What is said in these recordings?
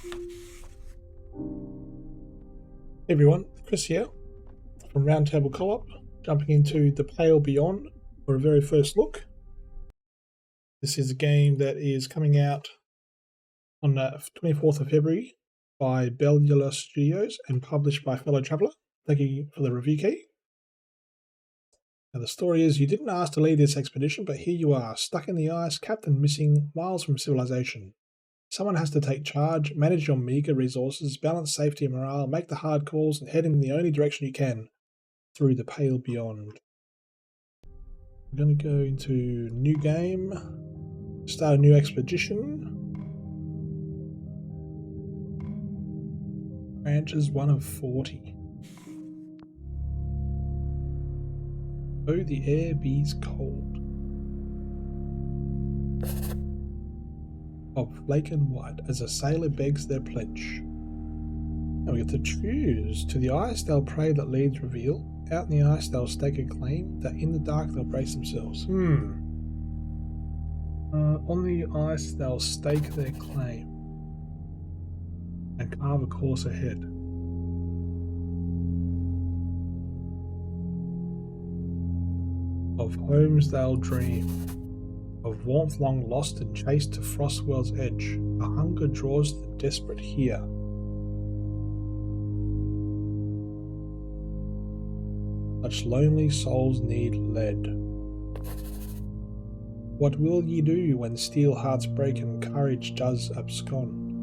Hey everyone, Chris here from Roundtable Co-Op, jumping into The Pale Beyond for a very first look. This is a game that is coming out on the 24th of February by Bellular Studios and published by Fellow Traveller. Thank you for the review key. Now the story is, you didn't ask to lead this expedition, but here you are, stuck in the ice, captain missing, miles from civilization. Someone has to take charge, manage your meagre resources, balance safety and morale, make the hard calls, and head in the only direction you can, through the Pale Beyond. We're going to go into new game, start a new expedition. Branches 1 of 40. Oh, the air bees cold. Of flake and white, as a sailor begs their pledge. Now we get to choose. To the ice they'll pray that leads reveal. Out in the ice they'll stake a claim, that in the dark they'll brace themselves. On the ice they'll stake their claim and carve a course ahead. Of homes they'll dream, of warmth long lost and chased to Frostwell's edge. A hunger draws the desperate here. Such lonely souls need lead. What will ye do when steel hearts break and courage does abscond?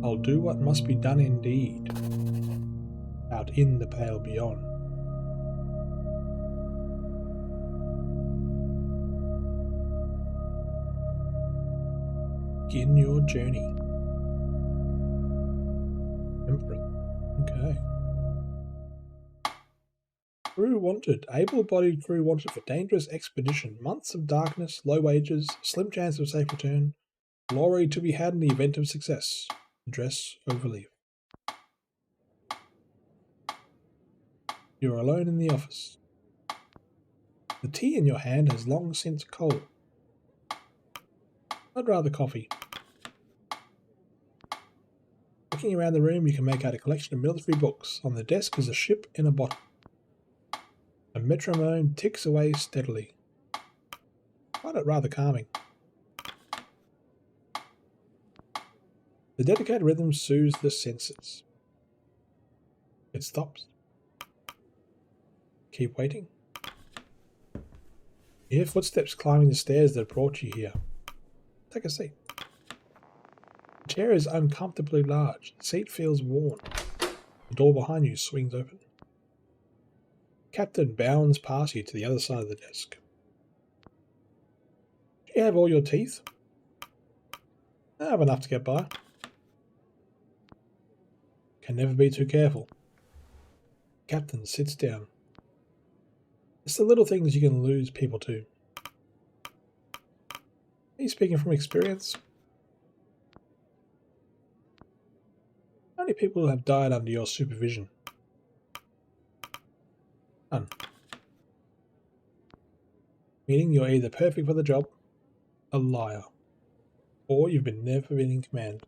I'll do what must be done indeed, out in the Pale Beyond. Begin your journey. Emperor. Okay. Crew wanted. Able-bodied crew wanted for dangerous expedition. Months of darkness, low wages, slim chance of safe return. Glory to be had in the event of success. Address overleaf. You're alone in the office. The tea in your hand has long since cold. I'd rather coffee. Looking around the room, you can make out a collection of military books. On the desk is a ship in a bottle. A metronome ticks away steadily. I find it rather calming. The dedicated rhythm soothes the senses. It stops. Keep waiting. You hear footsteps climbing the stairs that brought you here. Take a seat. The chair is uncomfortably large. The seat feels worn. The door behind you swings open. Captain bounds past you to the other side of the desk. Do you have all your teeth? I have enough to get by. Can never be too careful. Captain sits down. It's the little things you can lose people to. Are you speaking from experience? How many people have died under your supervision? None. Meaning you're either perfect for the job, a liar, or you've never been in command.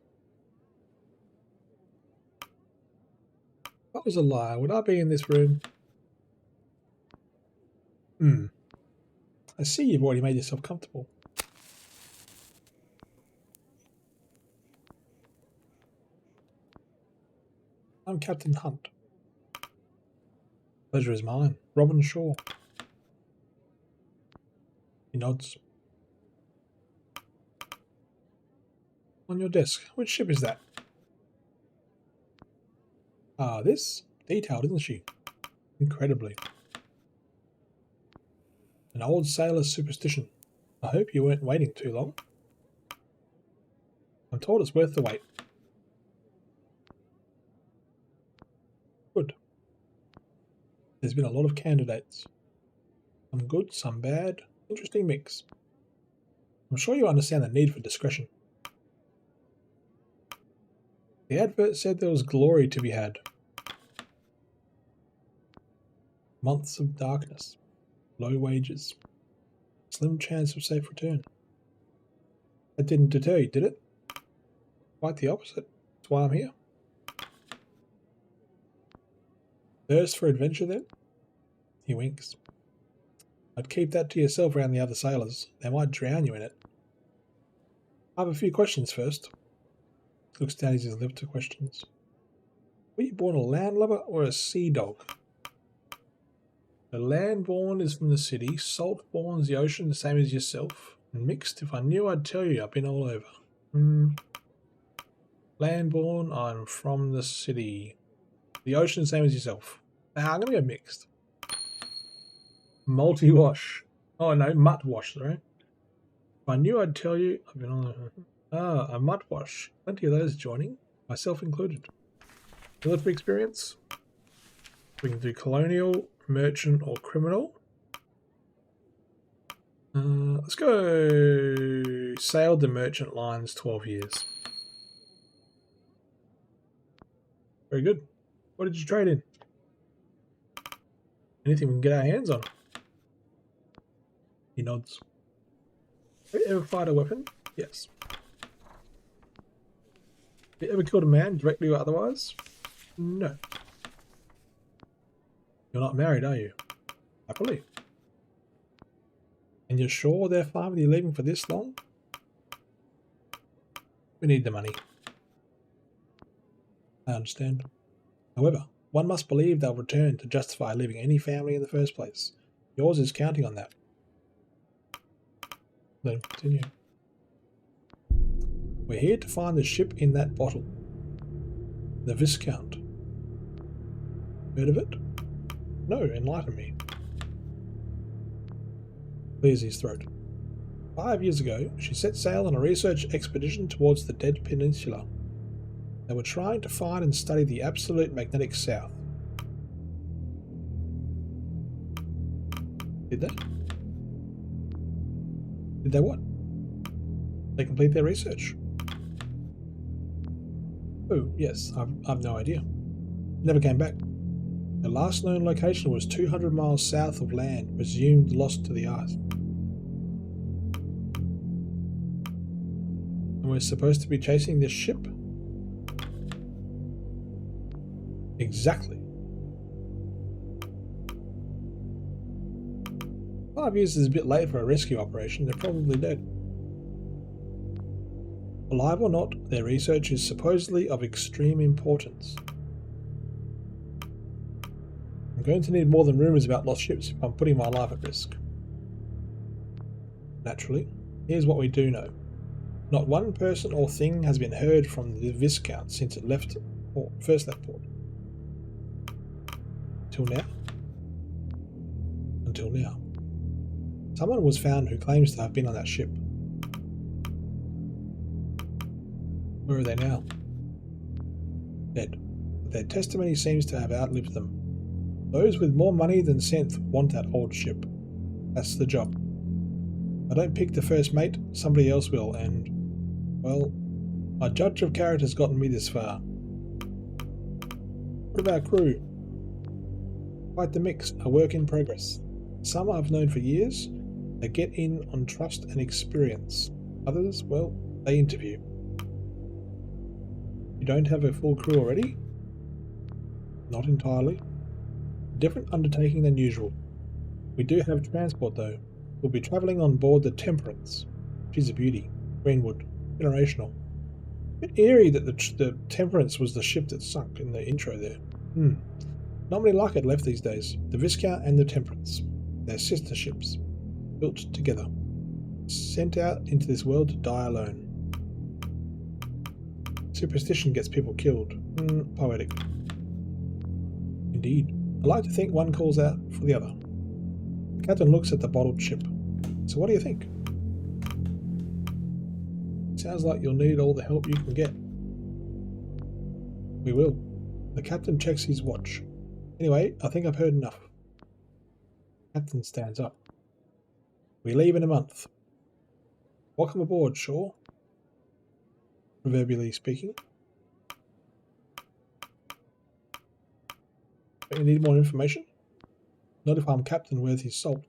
If I was a liar, would I be in this room? I see you've already made yourself comfortable. I'm Captain Hunt. Pleasure is mine. Robin Shaw. He nods. On your desk. Which ship is that? Ah, this? Detailed, isn't she? Incredibly. An old sailor's superstition. I hope you weren't waiting too long. I'm told it's worth the wait. Good. There's been a lot of candidates. Some good, some bad. Interesting mix. I'm sure you understand the need for discretion. The advert said there was glory to be had. Months of darkness. Low wages. Slim chance of safe return. That didn't deter you, did it? Quite the opposite. That's why I'm here. Thirst for adventure, then? He winks. I'd keep that to yourself around the other sailors. They might drown you in it. I have a few questions first. Looks down his list of questions. Were you born a landlubber or a sea dog? The land-born is from the city, salt-born is the ocean, the same as yourself. And mixed, if I knew I'd tell you, I've been all over. Land-born, I'm from the city. The ocean, same as yourself. Now, I'm going to go mixed. Multi-wash. Oh no, mutt-wash, sorry. If I knew I'd tell you, I've been all over. Ah, a mutt-wash. Plenty of those joining, myself included. Military experience. We can do colonial, merchant, or criminal. Let's go sailed the merchant lines 12 years. Very good. What did you trade in? Anything we can get our hands on. He nods. Have you ever fired a weapon? Yes. Have you ever killed a man, directly or otherwise? No. You're not married, are you? Happily. And you're sure they're fine with you leaving for this long? We need the money. I understand. However, one must believe they'll return to justify leaving any family in the first place. Yours is counting on that. Then continue. We're here to find the ship in that bottle. The Viscount. Heard of it? No, enlighten me. Clears his throat. 5 years ago, she set sail on a research expedition towards the Dead Peninsula. They were trying to find and study the absolute magnetic south. Did they? Did they what? They complete their research. Oh, yes, I've no idea. Never came back. The last known location was 200 miles south of land, presumed lost to the ice. And we're supposed to be chasing this ship? Exactly. 5 years is a bit late for a rescue operation. They're probably dead. Alive or not, their research is supposedly of extreme importance. I'm going to need more than rumours about lost ships if I'm putting my life at risk. Naturally, here's what we do know. Not one person or thing has been heard from the Viscount since it first left port. Until now. Someone was found who claims to have been on that ship. Where are they now? Dead. But their testimony seems to have outlived them. Those with more money than sense want that old ship. That's the job. If I don't pick the first mate, somebody else will, and, well, my judge of character has gotten me this far. What about crew? Quite the mix, a work in progress. Some I've known for years. They get in on trust and experience. Others, well, they interview. You don't have a full crew already? Not entirely. A different undertaking than usual. We do have transport though. We'll be travelling on board the Temperance. She's a beauty. Greenwood. Generational. A bit eerie that the Temperance was the ship that sunk in the intro there. Not many like it left these days. The Viscount and the Temperance. They're sister ships. Built together. Sent out into this world to die alone. Superstition gets people killed. Poetic. Indeed. I like to think one calls out for the other. The captain looks at the bottled ship. So what do you think? Sounds like you'll need all the help you can get. We will. The captain checks his watch. Anyway, I think I've heard enough. Captain stands up. We leave in a month. Welcome aboard, Shaw. Proverbially speaking. Don't you need more information? Not if I'm captain worth his salt.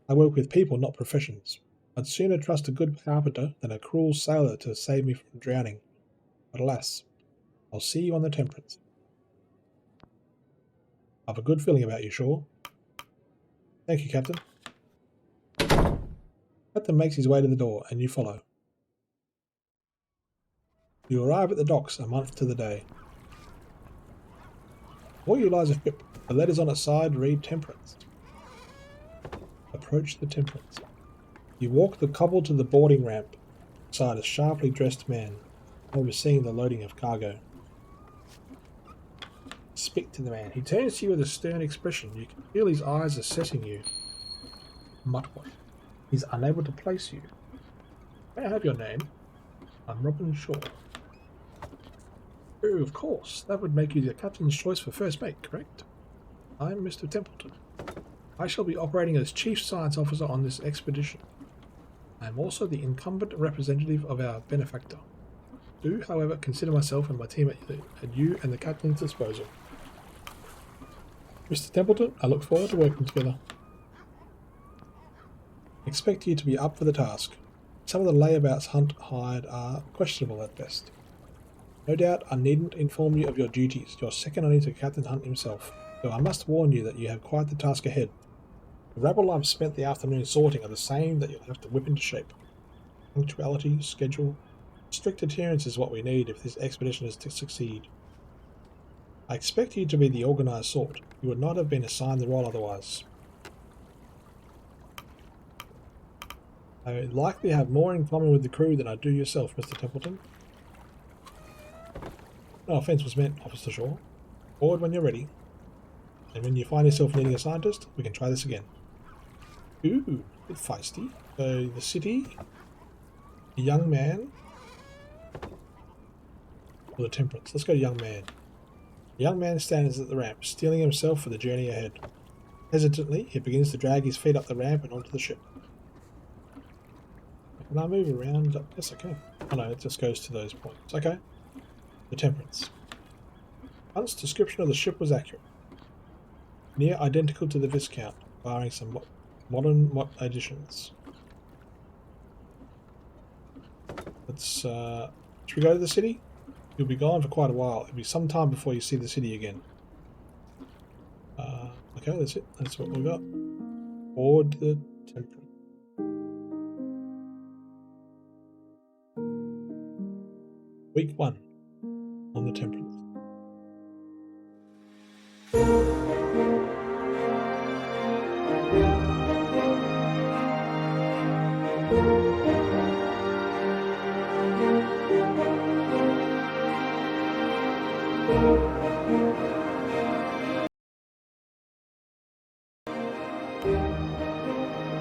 I work with people, not professions. I'd sooner trust a good carpenter than a cruel sailor to save me from drowning. But alas, I'll see you on the Temperance. I've a good feeling about you, Shaw. Thank you, Captain. Captain makes his way to the door, and you follow. You arrive at the docks a month to the day. Before you lies a ship. The letters on its side read Temperance. Approach the Temperance. You walk the cobble to the boarding ramp beside a sharply dressed man, overseeing the loading of cargo. Speak to the man. He turns to you with a stern expression. You can feel his eyes assessing you. Muttwort. He's unable to place you. May I have your name? I'm Robin Shaw. Oh, of course. That would make you the captain's choice for first mate, correct? I'm Mr. Templeton. I shall be operating as Chief Science Officer on this expedition. I am also the incumbent representative of our benefactor. Do, however, consider myself and my team at you and the captain's disposal. Mr. Templeton, I look forward to working together. I expect you to be up for the task. Some of the layabouts Hunt hired are questionable at best. No doubt I needn't inform you of your duties. You're second only to Captain Hunt himself, though I must warn you that you have quite the task ahead. The rabble I've spent the afternoon sorting are the same that you'll have to whip into shape. Punctuality, schedule, strict adherence is what we need if this expedition is to succeed. I expect you to be the organised sort. You would not have been assigned the role otherwise. I likely have more in common with the crew than I do yourself, Mr. Templeton. No offence was meant, Officer Shaw. Board when you're ready. And when you find yourself needing a scientist, we can try this again. Ooh, a bit feisty. So, the city, a young man, or the Temperance. Let's go young man. The young man stands at the ramp, steeling himself for the journey ahead. Hesitantly, he begins to drag his feet up the ramp and onto the ship. Can I move around? Yes, I can. Oh no, it just goes to those points. Okay. The Temperance. Hunt's description of the ship was accurate. Near identical to the Viscount, barring some modern additions. Let's, should we go to the city? You'll be gone for quite a while. It'll be some time before you see the city again. Okay, that's it. That's what we've got. Board the Temperance. Week 1 on the Temperance.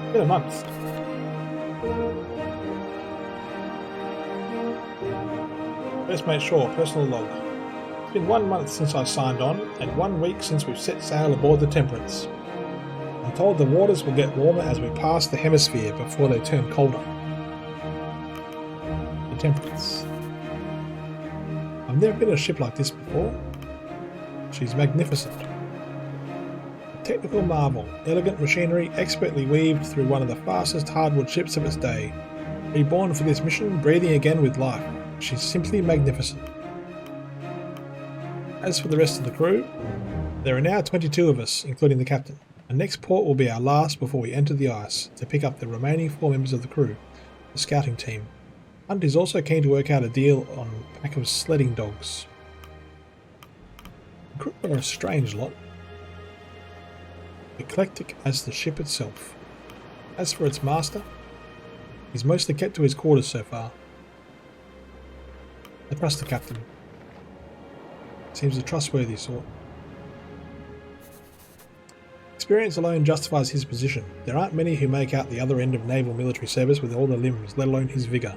It's been a month. First Mate Shaw, personal log. It's been 1 month since I signed on, and 1 week since we've set sail aboard the Temperance. I'm told the waters will get warmer as we pass the hemisphere before they turn colder. The Temperance. I've never been in a ship like this before. She's magnificent. A technical marvel, elegant machinery expertly weaved through one of the fastest hardwood ships of its day. Reborn for this mission, breathing again with life. She's simply magnificent. As for the rest of the crew, there are now 22 of us, including the captain. Our next port will be our last before we enter the ice, to pick up the remaining 4 members of the crew, the scouting team. Hunt is also keen to work out a deal on a pack of sledding dogs. The crew are a strange lot. Eclectic as the ship itself. As for its master, he's mostly kept to his quarters so far. I trust the captain. Seems a trustworthy sort. Experience alone justifies his position. There aren't many who make out the other end of naval military service with all the limbs, let alone his vigour.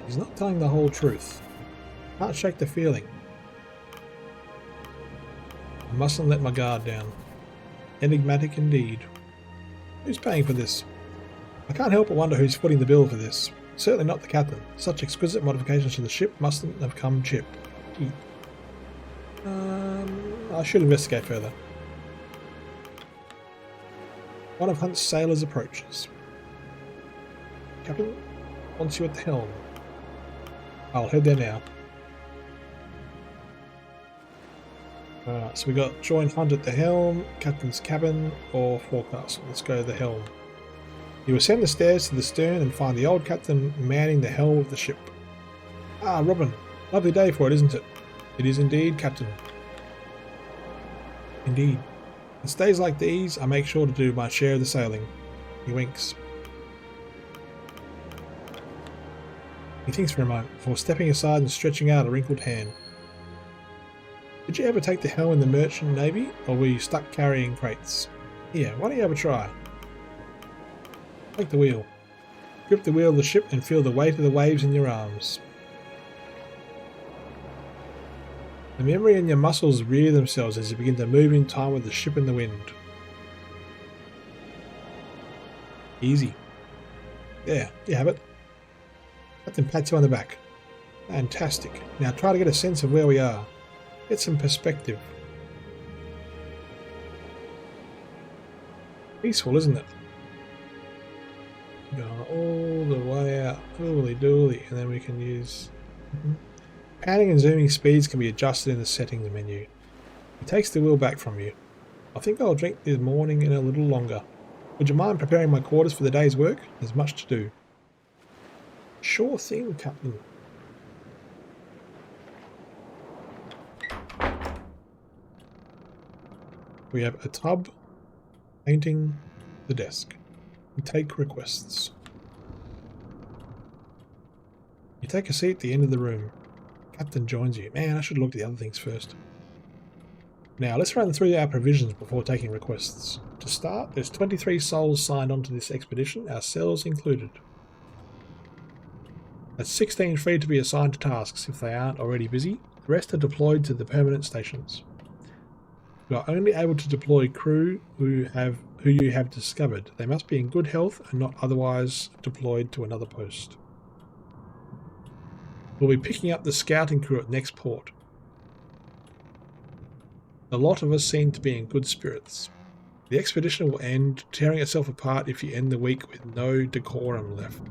He's not telling the whole truth. Can't shake the feeling. I mustn't let my guard down. Enigmatic indeed. Who's paying for this? I can't help but wonder who's footing the bill for this. Certainly not the captain. Such exquisite modifications to the ship mustn't have come cheap. I should investigate further. One of Hunt's sailors approaches. Captain, wants you at the helm. I'll head there now. Alright, so we got join Hunt at the helm, Captain's cabin, or forecastle. Let's go to the helm. You ascend the stairs to the stern and find the old captain manning the helm of the ship. Ah, Robin. Lovely day for it, isn't it? It is indeed, Captain. Indeed. On days like these, I make sure to do my share of the sailing. He winks. He thinks for a moment, before stepping aside and stretching out a wrinkled hand. Did you ever take the helm in the merchant navy, or were you stuck carrying crates? Here, why don't you have a try? Take the wheel. Grip the wheel of the ship and feel the weight of the waves in your arms. The memory in your muscles rear themselves as you begin to move in time with the ship in the wind. Easy. There, you have it. Captain pats you on the back. Fantastic. Now try to get a sense of where we are. Get some perspective. Peaceful, isn't it? Going all the way out. Holy dooly. And then we can use... Panning and zooming speeds can be adjusted in the settings menu. He takes the wheel back from you. I think I'll drink this morning and a little longer. Would you mind preparing my quarters for the day's work? There's much to do. Sure thing, Captain. We have a tub, painting, the desk. We take requests. You take a seat at the end of the room. Captain joins you. Man, I should look at the other things first. Now, let's run through our provisions before taking requests. To start, there's 23 souls signed onto this expedition, ourselves included. That's 16 free to be assigned to tasks if they aren't already busy. The rest are deployed to the permanent stations. You are only able to deploy crew who you have discovered. They must be in good health and not otherwise deployed to another post. We'll be picking up the scouting crew at next port. A lot of us seem to be in good spirits. The expedition will end, tearing itself apart if you end the week with no decorum left.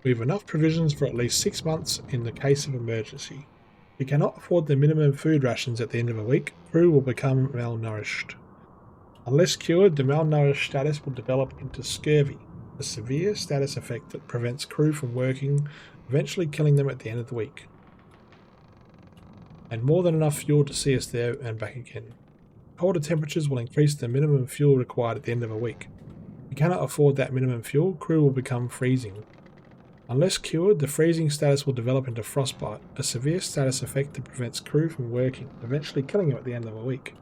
We have enough provisions for at least 6 months in the case of emergency. If you cannot afford the minimum food rations at the end of a week, crew will become malnourished. Unless cured, the malnourished status will develop into scurvy, a severe status effect that prevents crew from working, eventually killing them at the end of the week. And more than enough fuel to see us there and back again. Colder temperatures will increase the minimum fuel required at the end of a week. If you cannot afford that minimum fuel, crew will become freezing. Unless cured, the freezing status will develop into frostbite, a severe status effect that prevents crew from working, eventually killing them at the end of a week.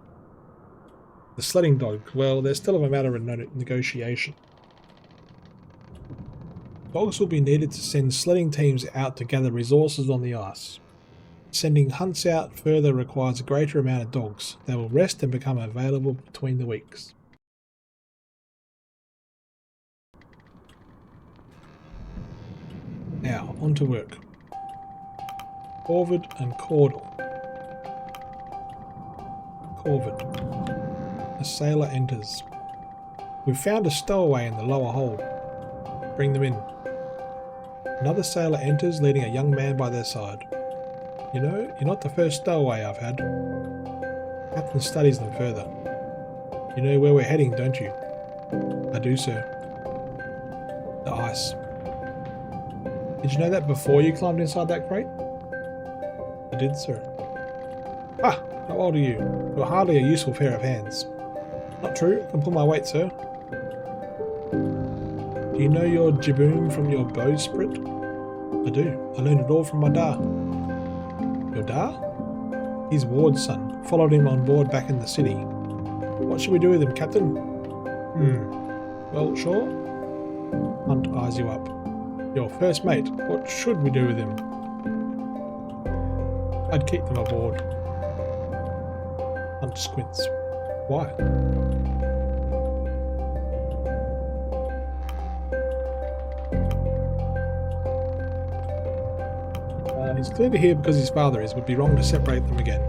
The sledding dogs, well, they're still a matter of negotiation. Dogs will be needed to send sledding teams out to gather resources on the ice. Sending hunts out further requires a greater amount of dogs. They will rest and become available between the weeks. Now, on to work. Corvid and Caudle. Corvid. A sailor enters. We've found a stowaway in the lower hold. Bring them in. Another sailor enters, leading a young man by their side. You know, you're not the first stowaway I've had. Captain studies them further. You know where we're heading, don't you? I do, sir. The ice. Did you know that before you climbed inside that crate? I did, sir. Ah, how old are you? You're hardly a useful pair of hands. Not true, I can pull my weight, sir. Do you know your jiboom from your bowsprit? I do. I learned it all from my da. Your da? He's Ward's son. Followed him on board back in the city. What should we do with him, Captain? Well, sure. Hunt eyes you up. Your first mate, what should we do with him? I'd keep them aboard. Hunt squints. Why? He's clearly here because his father is. Would be wrong to separate them again.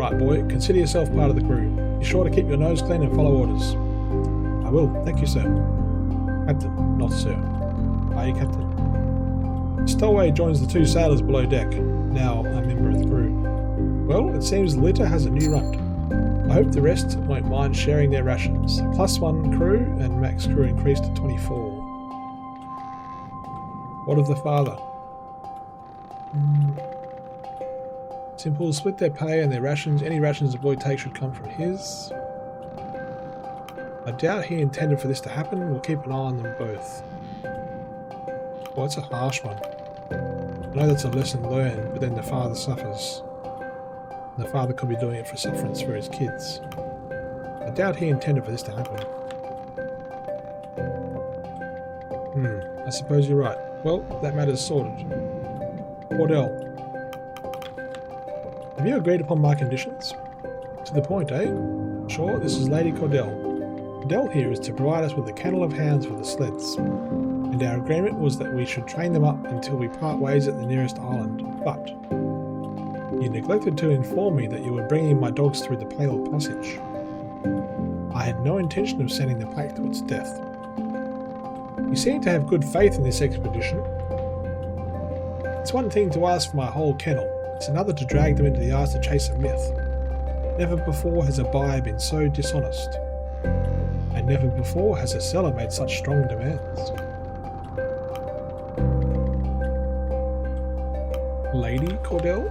Alright boy, consider yourself part of the crew. Be sure to keep your nose clean and follow orders. I will, thank you sir. Captain, not sir. Aye, Captain. Stowaway joins the two sailors below deck, now a member of the crew. Well, it seems the litter has a new runt. I hope the rest won't mind sharing their rations. +1 crew and max crew increased to 24. What of the father? Simple, split their pay and their rations. Any rations the boy takes should come from his. I doubt he intended for this to happen. We'll keep an eye on them both. Well, it's a harsh one. I know that's a lesson learned, but then the father suffers. The father could be doing it for sufferance for his kids. I doubt he intended for this to happen. I suppose you're right. Well, that matter's sorted. Cordell. Have you agreed upon my conditions? To the point, eh? Sure, this is Lady Cordell. Cordell here is to provide us with a kennel of hounds for the sleds. And our agreement was that we should train them up until we part ways at the nearest island. But you neglected to inform me that you were bringing my dogs through the Pale Passage. I had no intention of sending the pack to its death. You seem to have good faith in this expedition. It's one thing to ask for my whole kennel, it's another to drag them into the ice to chase a myth. Never before has a buyer been so dishonest. And never before has a seller made such strong demands. Lady Cordell?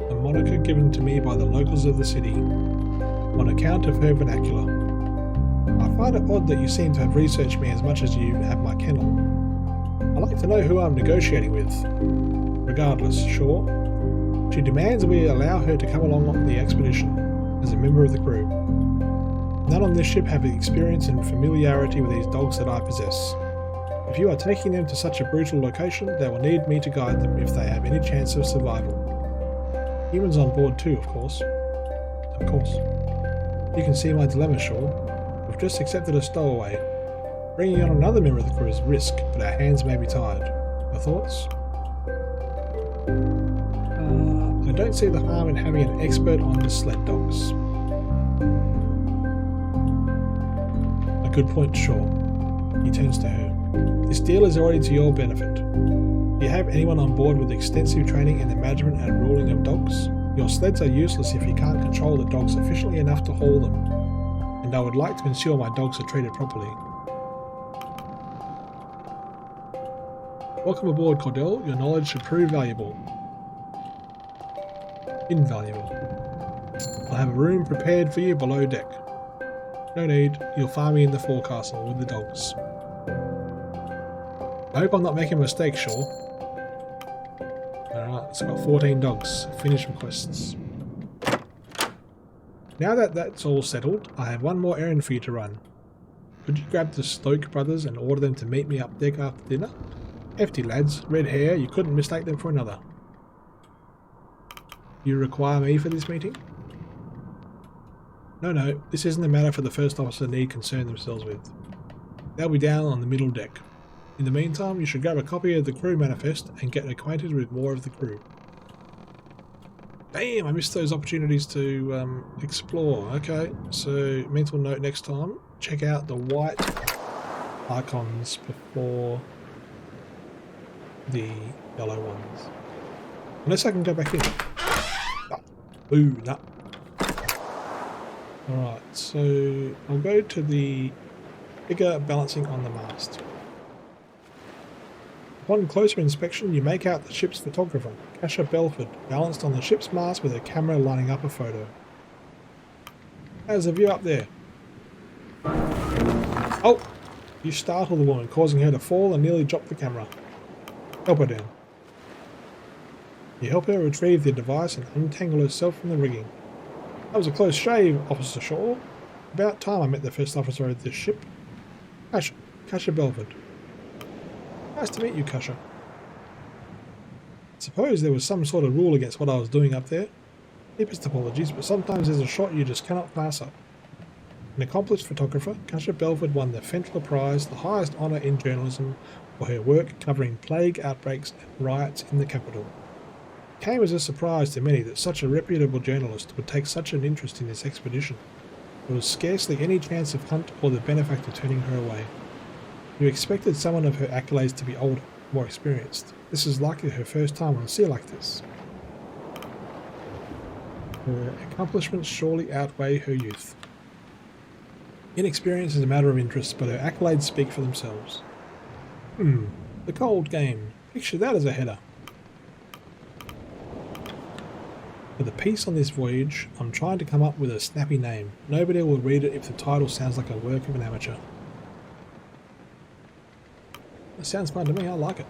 A moniker given to me by the locals of the city, on account of her vernacular. I find it odd that you seem to have researched me as much as you have my kennel. I'd like to know who I'm negotiating with. Regardless, sure. She demands we allow her to come along on the expedition, as a member of the crew. None on this ship have the experience and familiarity with these dogs that I possess. If you are taking them to such a brutal location, they will need me to guide them if they have any chance of survival. Humans on board too, of course. Of course. You can see my dilemma, Shaw. We've just accepted a stowaway. Bringing on another member of the crew is a risk, but our hands may be tied. Your thoughts? I don't see the harm in having an expert on the sled dogs. A good point, Shaw. He turns to her. This deal is already to your benefit. Do you have anyone on board with extensive training in the management and ruling of dogs? Your sleds are useless if you can't control the dogs efficiently enough to haul them. And I would like to ensure my dogs are treated properly. Welcome aboard, Cordell. Your knowledge should prove valuable. Invaluable. I'll have a room prepared for you below deck. No need, you'll find me in the forecastle with the dogs. I hope I'm not making a mistake, Shaw. Alright, it's got 14 dogs. Finish requests. Now that that's all settled, I have one more errand for you to run. Could you grab the Stoke brothers and order them to meet me up deck after dinner? Hefty lads, red hair, you couldn't mistake them for another. You require me for this meeting? No, this isn't a matter for the first officer need concern themselves with. They'll be down on the middle deck. In the meantime, you should grab a copy of the crew manifest and get acquainted with more of the crew. Damn, I missed those opportunities to explore. Okay, so mental note next time, check out the white icons before the yellow ones. Unless I can go back in. Ooh, no. Alright, so I'll go to the figure balancing on the mast. Upon closer inspection, you make out the ship's photographer, Cassia Belford, balanced on the ship's mast with a camera lining up a photo. How's the view up there? Oh! You startle the woman, causing her to fall and nearly drop the camera. Help her down. You help her retrieve the device and untangle herself from the rigging. That was a close shave, Officer Shaw. About time I met the first officer of this ship. Cassia Belford. Nice to meet you, Cassia. I suppose there was some sort of rule against what I was doing up there. Deepest apologies, but sometimes there's a shot you just cannot pass up. An accomplished photographer, Cassia Belford won the Fentler Prize, the highest honour in journalism, for her work covering plague outbreaks and riots in the capital. It came as a surprise to many that such a reputable journalist would take such an interest in this expedition. There was scarcely any chance of Hunt or the benefactor turning her away. You expected someone of her accolades to be older, more experienced. This is likely her first time on sea like this. Her accomplishments surely outweigh her youth. Inexperience is a matter of interest, but her accolades speak for themselves. The cold game. Picture that as a header. For the piece on this voyage, I'm trying to come up with a snappy name. Nobody will read it if the title sounds like a work of an amateur. That sounds fun to me, I like it.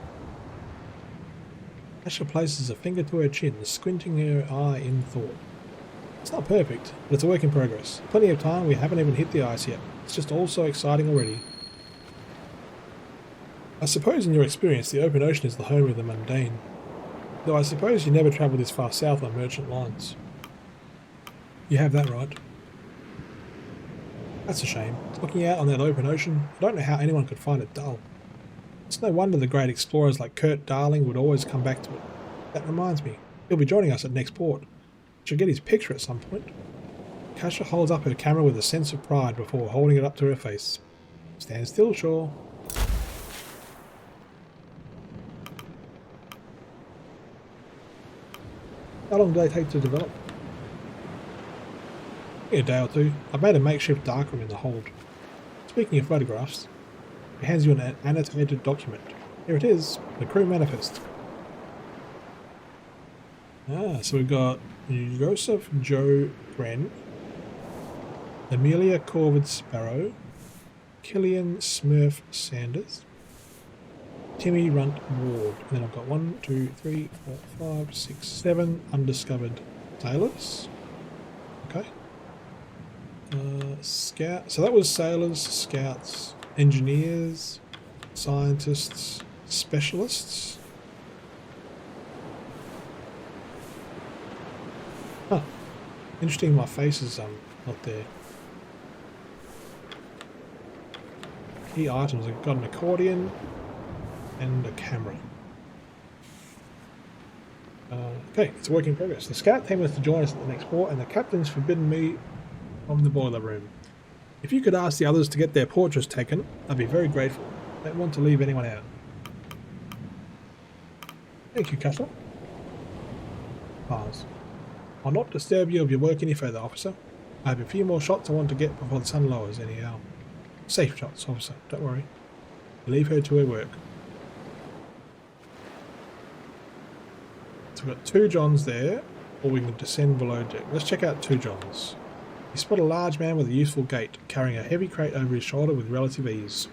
Asha places a finger to her chin, squinting her eye in thought. It's not perfect, but it's a work in progress. Plenty of time, we haven't even hit the ice yet. It's just all so exciting already. I suppose in your experience the open ocean is the home of the mundane. Though I suppose you never travel this far south on merchant lines. You have that right. That's a shame. Looking out on that open ocean, I don't know how anyone could find it dull. It's no wonder the great explorers like Kurt Darling would always come back to it. That reminds me, he'll be joining us at next port. Should get his picture at some point. Kasha holds up her camera with a sense of pride before holding it up to her face. Stand still, Shaw. How long do they take to develop? A day or two. I've made a makeshift darkroom in the hold. Speaking of photographs, he hands you an annotated document. Here it is, the crew manifest. So we've got Joseph Joe Bren, Amelia Corvid Sparrow, Killian Smurf Sanders, Timmy Runt Ward. And then I've got 1, 2, 3, 4, 5, 6, 7 undiscovered sailors. Okay. Scout. So that was sailors, scouts, engineers, scientists, specialists. Huh. Interesting, my face is not there. Key items. I've got an accordion and a camera. Okay, it's a work in progress. The scout team is to join us at the next port, and the captain's forbidden me from the boiler room. If you could ask the others to get their portraits taken, I'd be very grateful. I don't want to leave anyone out. Thank you, Custer. Pause. I'll not disturb you of your work any further, officer. I have a few more shots I want to get before the sun lowers anyhow. Safe shots, officer, don't worry. Leave her to her work. So we've got 2 Johns there, or we can descend below deck. Let's check out 2 Johns. You spot a large man with a useful gait, carrying a heavy crate over his shoulder with relative ease.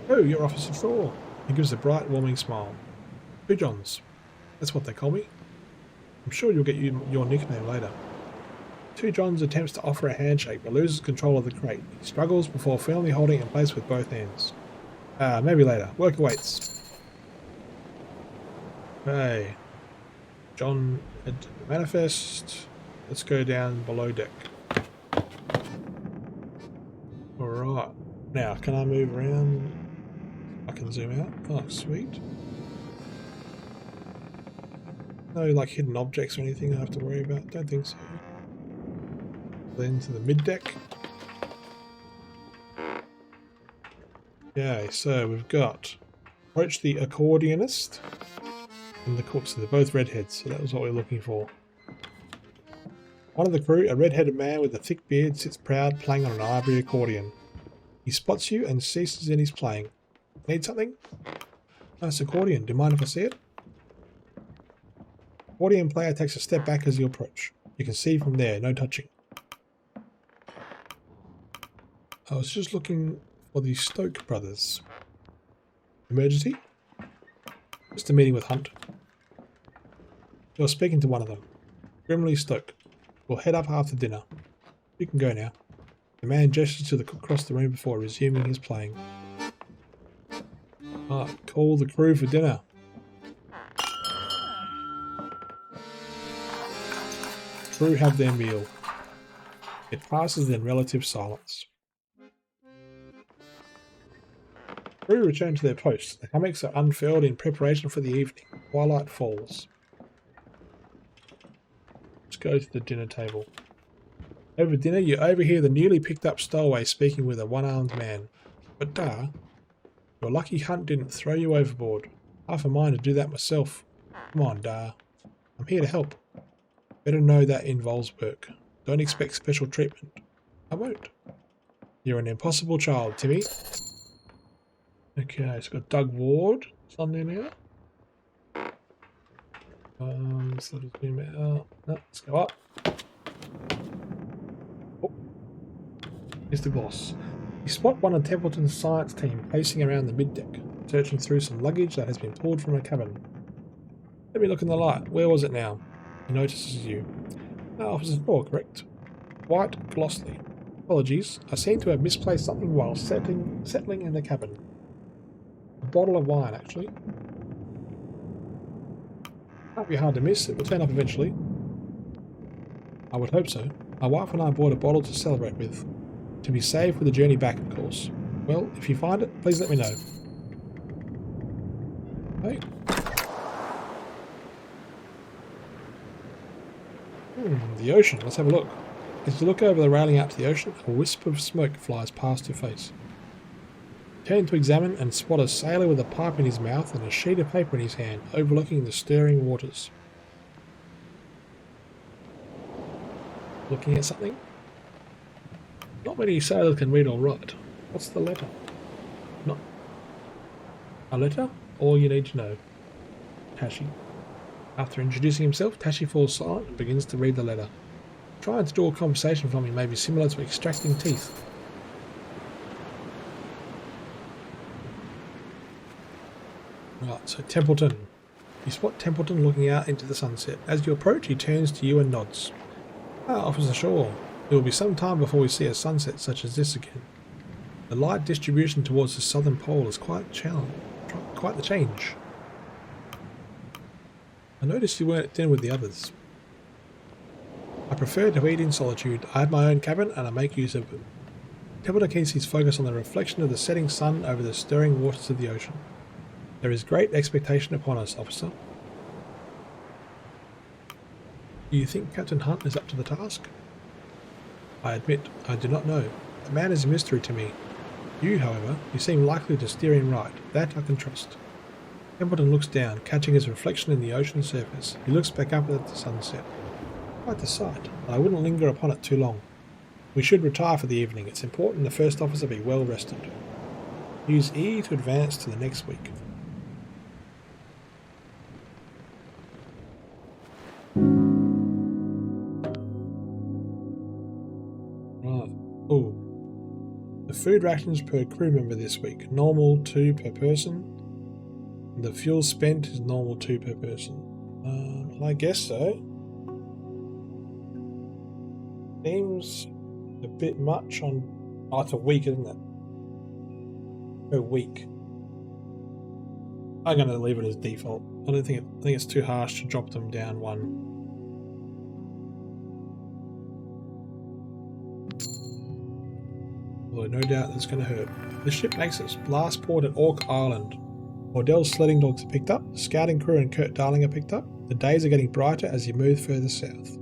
Oh, you're Officer Shaw. He gives a bright, warming smile. 2 Johns. That's what they call me. I'm sure you'll get your nickname later. 2 Johns attempts to offer a handshake, but loses control of the crate. He struggles before firmly holding it in place with both hands. Maybe later. Work awaits. Okay. John had manifest. Let's go down below deck. Alright. Now, can I move around? I can zoom out. Oh, sweet. No, like, hidden objects or anything I have to worry about? Don't think so. Then to the mid-deck. Okay, so we've got approach the accordionist and the cook, so they're both redheads, so that was what we were looking for. One of the crew, a red-headed man with a thick beard, sits proud playing on an ivory accordion. He spots you and ceases in his playing. Need something? Nice accordion, do you mind if I see it? Accordion player takes a step back as you approach. You can see from there, no touching. I was just looking for the Stoke brothers. Emergency? Just a meeting with Hunt. You're speaking to one of them. Grimly Stoke. We'll head up after dinner. You can go now. The man gestures to the cook across the room before resuming his playing. Call the crew for dinner. Crew have their meal. It passes in relative silence. Crew return to their posts. The hammocks are unfurled in preparation for the evening. Twilight falls. go to the dinner table. Over dinner, you overhear the newly picked up stowaway speaking with a one-armed man. But your lucky hunt didn't throw you overboard. Half a mind to do that myself. Come on, I'm here to help. Better know that involves work. Don't expect special treatment. I won't. You're an impossible child, Timmy. Okay, it's got Doug Ward. It's on there now. So just zoom out. No, let's go up. Oh, here's the boss. You spot one of Templeton's science team pacing around the middeck, searching through some luggage that has been pulled from a cabin. Let me look in the light. Where was it now? He notices you. Officer 4, correct? White glossy. Apologies, I seem to have misplaced something while settling in the cabin. A bottle of wine, actually. Can't be hard to miss, it will turn up eventually. I would hope so. My wife and I bought a bottle to celebrate with. To be safe for the journey back, of course. Well, if you find it, please let me know. Okay. The ocean. Let's have a look. As you look over the railing out to the ocean, a wisp of smoke flies past your face. Turn to examine and spot a sailor with a pipe in his mouth and a sheet of paper in his hand, overlooking the stirring waters. Looking at something? Not many sailors can read or write. What's the letter? Not a letter? All you need to know. Tashi. After introducing himself, Tashi falls silent and begins to read the letter. Trying to draw a conversation from him may be similar to extracting teeth. Right, so Templeton. You spot Templeton looking out into the sunset. As you approach, he turns to you and nods. Officer Shaw. It will be some time before we see a sunset such as this again. The light distribution towards the southern pole is quite the change. I noticed you weren't at dinner with the others. I prefer to eat in solitude. I have my own cabin and I make use of it. Templeton keeps his focus on the reflection of the setting sun over the stirring waters of the ocean. There is great expectation upon us, officer. Do you think Captain Hunt is up to the task? I admit, I do not know. The man is a mystery to me. You, however, you seem likely to steer him right. That I can trust. Templeton looks down, catching his reflection in the ocean surface. He looks back up at the sunset. Quite the sight, but I wouldn't linger upon it too long. We should retire for the evening. It's important the first officer be well rested. Use E to advance to the next week. Right. Oh. The food rations per crew member this week. Normal 2 per person. The fuel spent is normal 2 per person. I guess so. Seems a bit much on... Oh, it's a week, isn't it? Per week. I'm going to leave it as default. I think it's too harsh to drop them down one. Although no doubt that's going to hurt. The ship makes its last port at Orc Island. Ordell's sledding dogs are picked up, the scouting crew and Kurt Darling are picked up. The days are getting brighter as you move further south.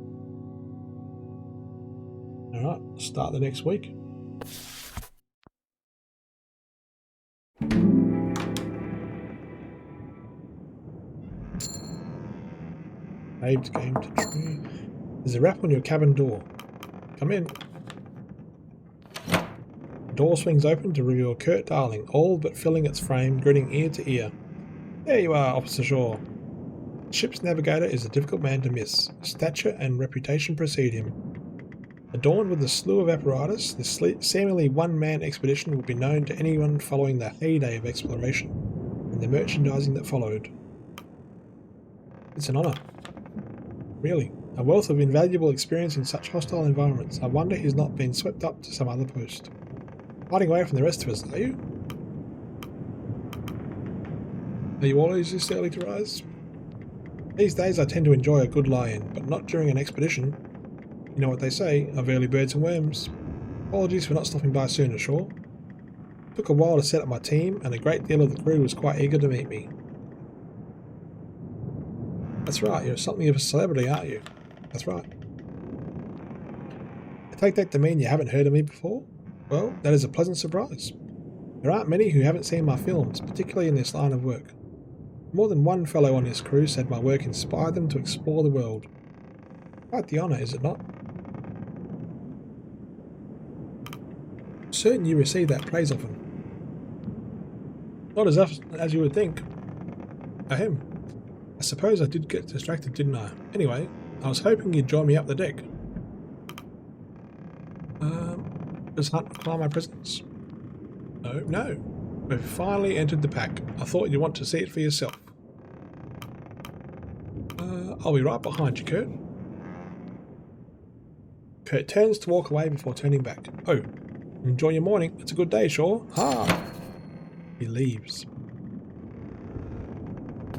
Alright, start the next week. Saved game to tree. There's a rap on your cabin door. Come in. The door swings open to reveal Kurt Darling, all but filling its frame, grinning ear to ear. There you are, Officer Shaw. The ship's navigator is a difficult man to miss. Stature and reputation precede him. Adorned with a slew of apparatus, this seemingly one-man expedition would be known to anyone following the heyday of exploration and the merchandising that followed. It's an honour. Really, a wealth of invaluable experience in such hostile environments. I wonder he's not been swept up to some other post. Hiding away from the rest of us, are you? Are you always this early to rise? These days I tend to enjoy a good lie-in, but not during an expedition. You know what they say, of early birds and worms. Apologies for not stopping by sooner, Shaw. It took a while to set up my team, and a great deal of the crew was quite eager to meet me. That's right, you're something of a celebrity, aren't you? That's right. I take that to mean you haven't heard of me before? Well, that is a pleasant surprise. There aren't many who haven't seen my films, particularly in this line of work. More than one fellow on this crew said my work inspired them to explore the world. Quite the honour, is it not? Certain you receive that praise often. Not as often as you would think. Ahem. I suppose I did get distracted, didn't I? Anyway, I was hoping you'd join me up the deck. Does Hunt require my presence? No. We've finally entered the pack. I thought you'd want to see it for yourself. I'll be right behind you, Kurt. Kurt turns to walk away before turning back. Oh, enjoy your morning. It's a good day, sure. Ha! He leaves.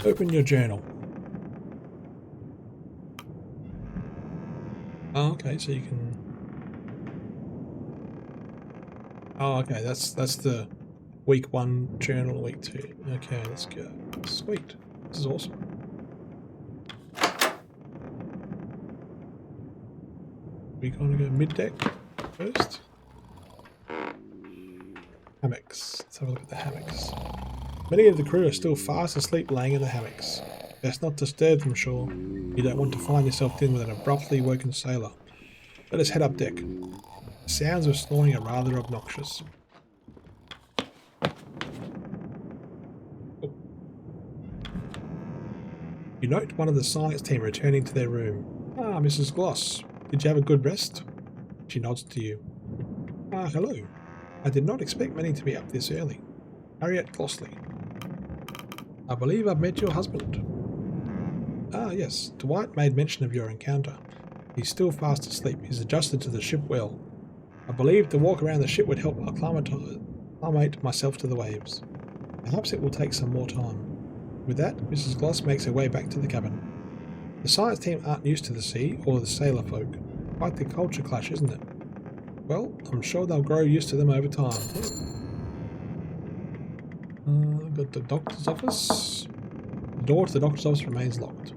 Open your journal. Oh, okay, so you can... Oh, okay, that's the week 1 journal, week 2. Okay, let's go. Sweet. This is awesome. We're going to go mid-deck first. Hammocks. Let's have a look at the hammocks. Many of the crew are still fast asleep laying in the hammocks. Best not disturb them, sure. You don't want to find yourself dealing with an abruptly woken sailor. Let us head up deck. The sounds of snoring are rather obnoxious. Oh. You note one of the science team returning to their room. Ah, Mrs. Gloss. Did you have a good rest? She nods to you. Ah, hello. I did not expect many to be up this early. Harriet Glossley. I believe I've met your husband. Ah, yes. Dwight made mention of your encounter. He's still fast asleep. He's adjusted to the ship well. I believed the walk around the ship would help acclimate myself to the waves. Perhaps it will take some more time. With that, Mrs. Gloss makes her way back to the cabin. The science team aren't used to the sea or the sailor folk. Quite the culture clash, isn't it? Well, I'm sure they'll grow used to them over time. Got the doctor's office. The door to the doctor's office remains locked.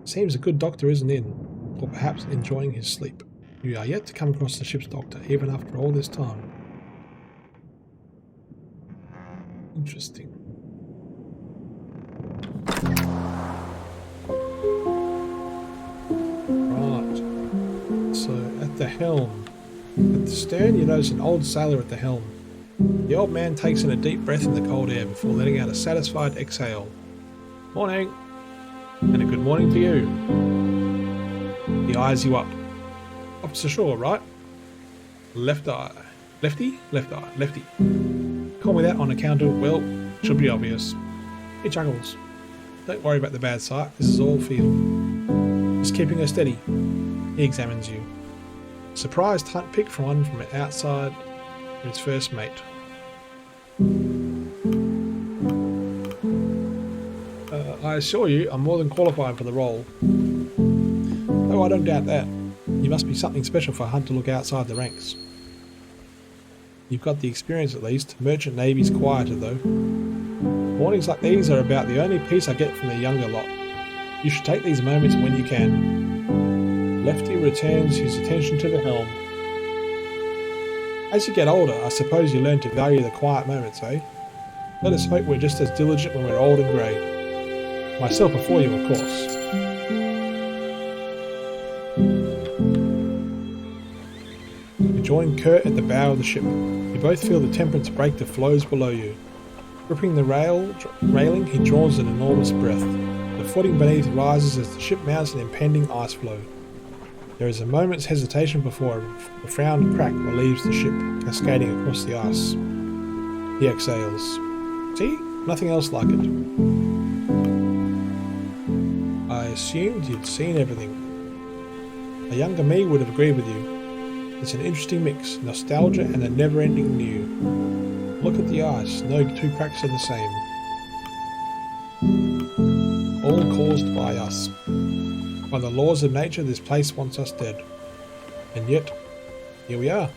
Seems a good doctor isn't in, or perhaps enjoying his sleep. You are yet to come across the ship's doctor, even after all this time. Interesting. Right. So, at the helm. At the stern, you notice an old sailor at the helm. The old man takes in a deep breath in the cold air before letting out a satisfied exhale. Morning! And a good morning to you. He eyes you up. Up to shore, right? Left eye. Lefty? Left eye. Lefty. Call me that on account of, well, should be obvious. He chuckles. Don't worry about the bad sight. This is all feel. Just keeping her steady. He examines you. Surprised Hunt picked from one from outside for his first mate. I assure you, I'm more than qualified for the role. Though I don't doubt that. You must be something special for Hunt to look outside the ranks. You've got the experience at least. Merchant Navy's quieter though. Mornings like these are about the only peace I get from the younger lot. You should take these moments when you can. Lefty returns his attention to the helm. As you get older, I suppose you learn to value the quiet moments, eh? Let us hope we're just as diligent when we're old and grey. Myself before you, of course. You join Kurt at the bow of the ship. You both feel the temperance break that flows below you. Gripping the railing, he draws an enormous breath. The footing beneath rises as the ship mounts an impending ice flow. There is a moment's hesitation before a profound crack relieves the ship, cascading across the ice. He exhales. See? Nothing else like it. I assumed you'd seen everything. A younger me would have agreed with you. It's an interesting mix, nostalgia and a never-ending new. Look at the ice, no two cracks are the same. All caused by us. By the laws of nature, this place wants us dead. And yet, here we are,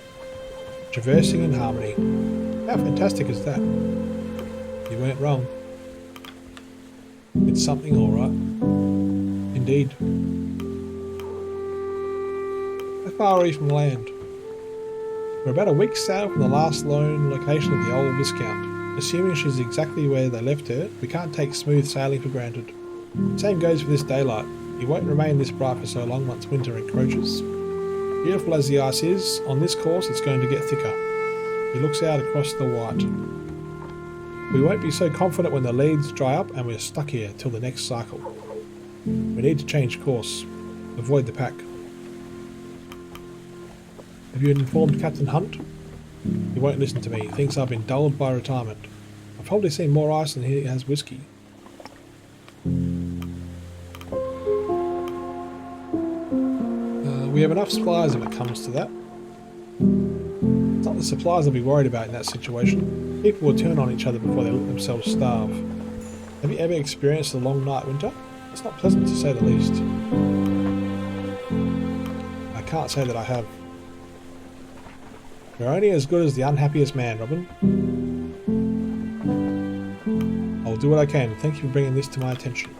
traversing in harmony. How fantastic is that? You weren't wrong. It's something all right. Indeed. How far are you from land? We're about a week's sail from the last known location of the old Viscount. Assuming she's exactly where they left her, we can't take smooth sailing for granted. Same goes for this daylight. It won't remain this bright for so long once winter encroaches. Beautiful as the ice is, on this course it's going to get thicker. He looks out across the white. We won't be so confident when the leads dry up and we're stuck here till the next cycle. We need to change course. Avoid the pack. Have you informed Captain Hunt? He won't listen to me. He thinks I've been dulled by retirement. I've probably seen more ice than he has whiskey. We have enough supplies if it comes to that. It's not the supplies I'll be worried about in that situation. People will turn on each other before they let themselves starve. Have you ever experienced a long night winter? It's not pleasant to say the least. I can't say that I have. You're only as good as the unhappiest man, Robin. I'll do what I can. Thank you for bringing this to my attention.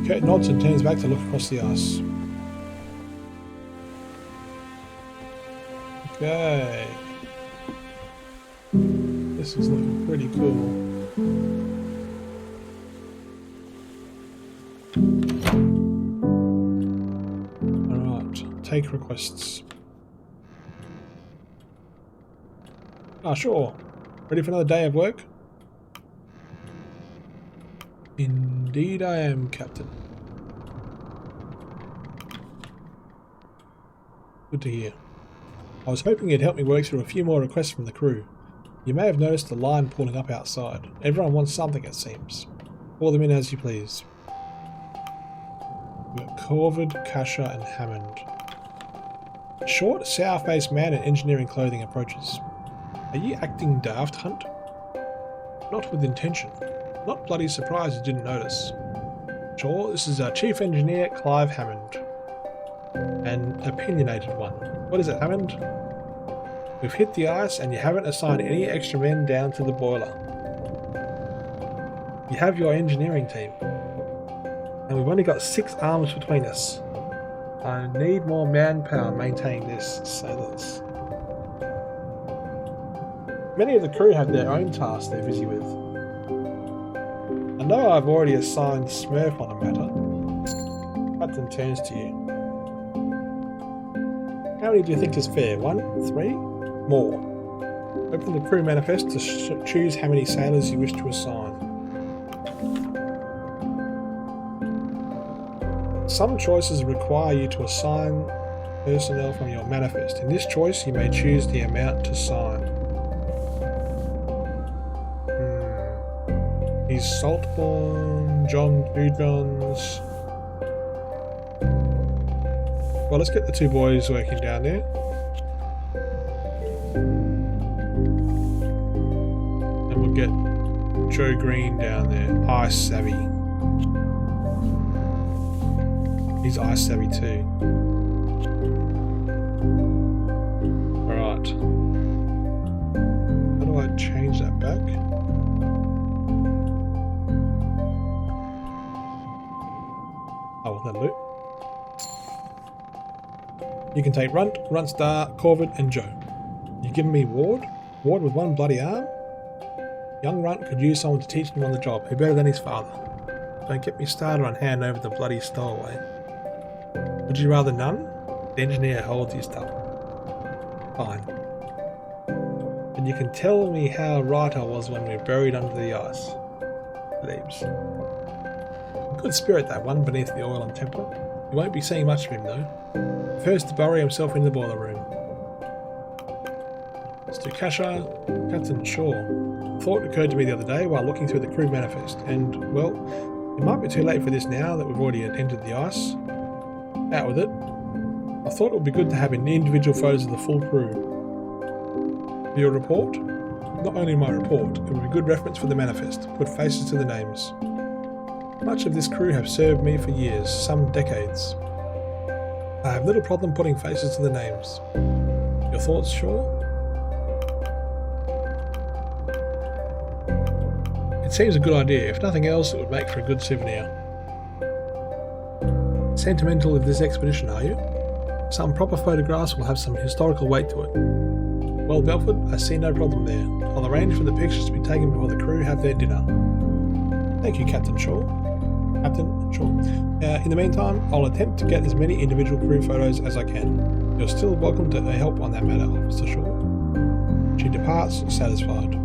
Kurt nods and turns back to look across the ice. Okay. This is looking pretty cool. Alright, take requests. Ah, sure. Ready for another day of work? Indeed I am, Captain. Good to hear. I was hoping you'd help me work through a few more requests from the crew. You may have noticed the line pulling up outside. Everyone wants something, it seems. Call them in as you please. We've got Corvid, Kasha and Hammond. A short, sour-faced man in engineering clothing approaches. Are you acting daft, Hunt? Not with intention. Not bloody surprised you didn't notice. Sure, this is our Chief Engineer, Clive Hammond. An opinionated one. What is it, Hammond? We've hit the ice and you haven't assigned any extra men down to the boiler. You have your engineering team. And we've only got 6 arms between us. I need more manpower maintaining this sailors. Many of the crew have their own tasks they're busy with. I know I've already assigned Smurf on a matter. Captain turns to you. How many do you think is fair? 1? 3? More. Open the crew manifest to choose how many sailors you wish to assign. Some choices require you to assign personnel from your manifest. In this choice, you may choose the amount to sign. He's Saltborn, John, 2 Johns. Well, let's get the 2 boys working down there. And we'll get Joe Green down there. Ice savvy. He's ice savvy too. Alright. How do I change that back? Oh, that'll do. You can take Runt, Runtstar, Corvid and Joe. You've given me Ward? Ward with 1 bloody arm? Young Runt could use someone to teach him on the job. Who better than his father? Don't get me started on hand over the bloody stowaway. Would you rather none? The engineer holds his tongue. Fine. And you can tell me how right I was when we were buried under the ice. Leaves. Good spirit, that one, beneath the oil and temper. You won't be seeing much of him, though. First to bury himself in the boiler room. Let's do Kasha. Captain, sure. Thought occurred to me the other day while looking through the crew manifest, and, well, it might be too late for this now that we've already entered the ice. Out with it. I thought it would be good to have individual photos of the full crew. For your report? Not only my report, it would be good reference for the manifest. Put faces to the names. Much of this crew have served me for years, some decades. I have little problem putting faces to the names. Your thoughts, sure? It seems a good idea. If nothing else, it would make for a good souvenir. Sentimental of this expedition, are you? Some proper photographs will have some historical weight to it. Well, Belford, I see no problem there. I'll arrange for the pictures to be taken before the crew have their dinner. Thank you, Captain Shaw. Captain Shaw. In the meantime, I'll attempt to get as many individual crew photos as I can. You're still welcome to help on that matter, Officer Shaw. She departs, satisfied.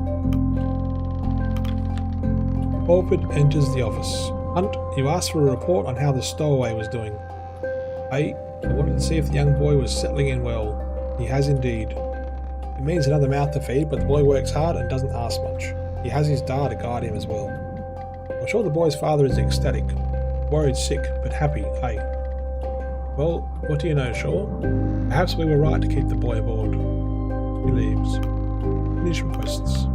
Orford enters the office. Hunt, you asked for a report on how the stowaway was doing. I wanted to see if the young boy was settling in well. He has indeed. It means another mouth to feed, but the boy works hard and doesn't ask much. He has his Da to guide him as well. I'm sure the boy's father is ecstatic. Worried sick, but happy, eh? Well, what do you know, Shaw? Perhaps we were right to keep the boy aboard. He leaves. Finish requests.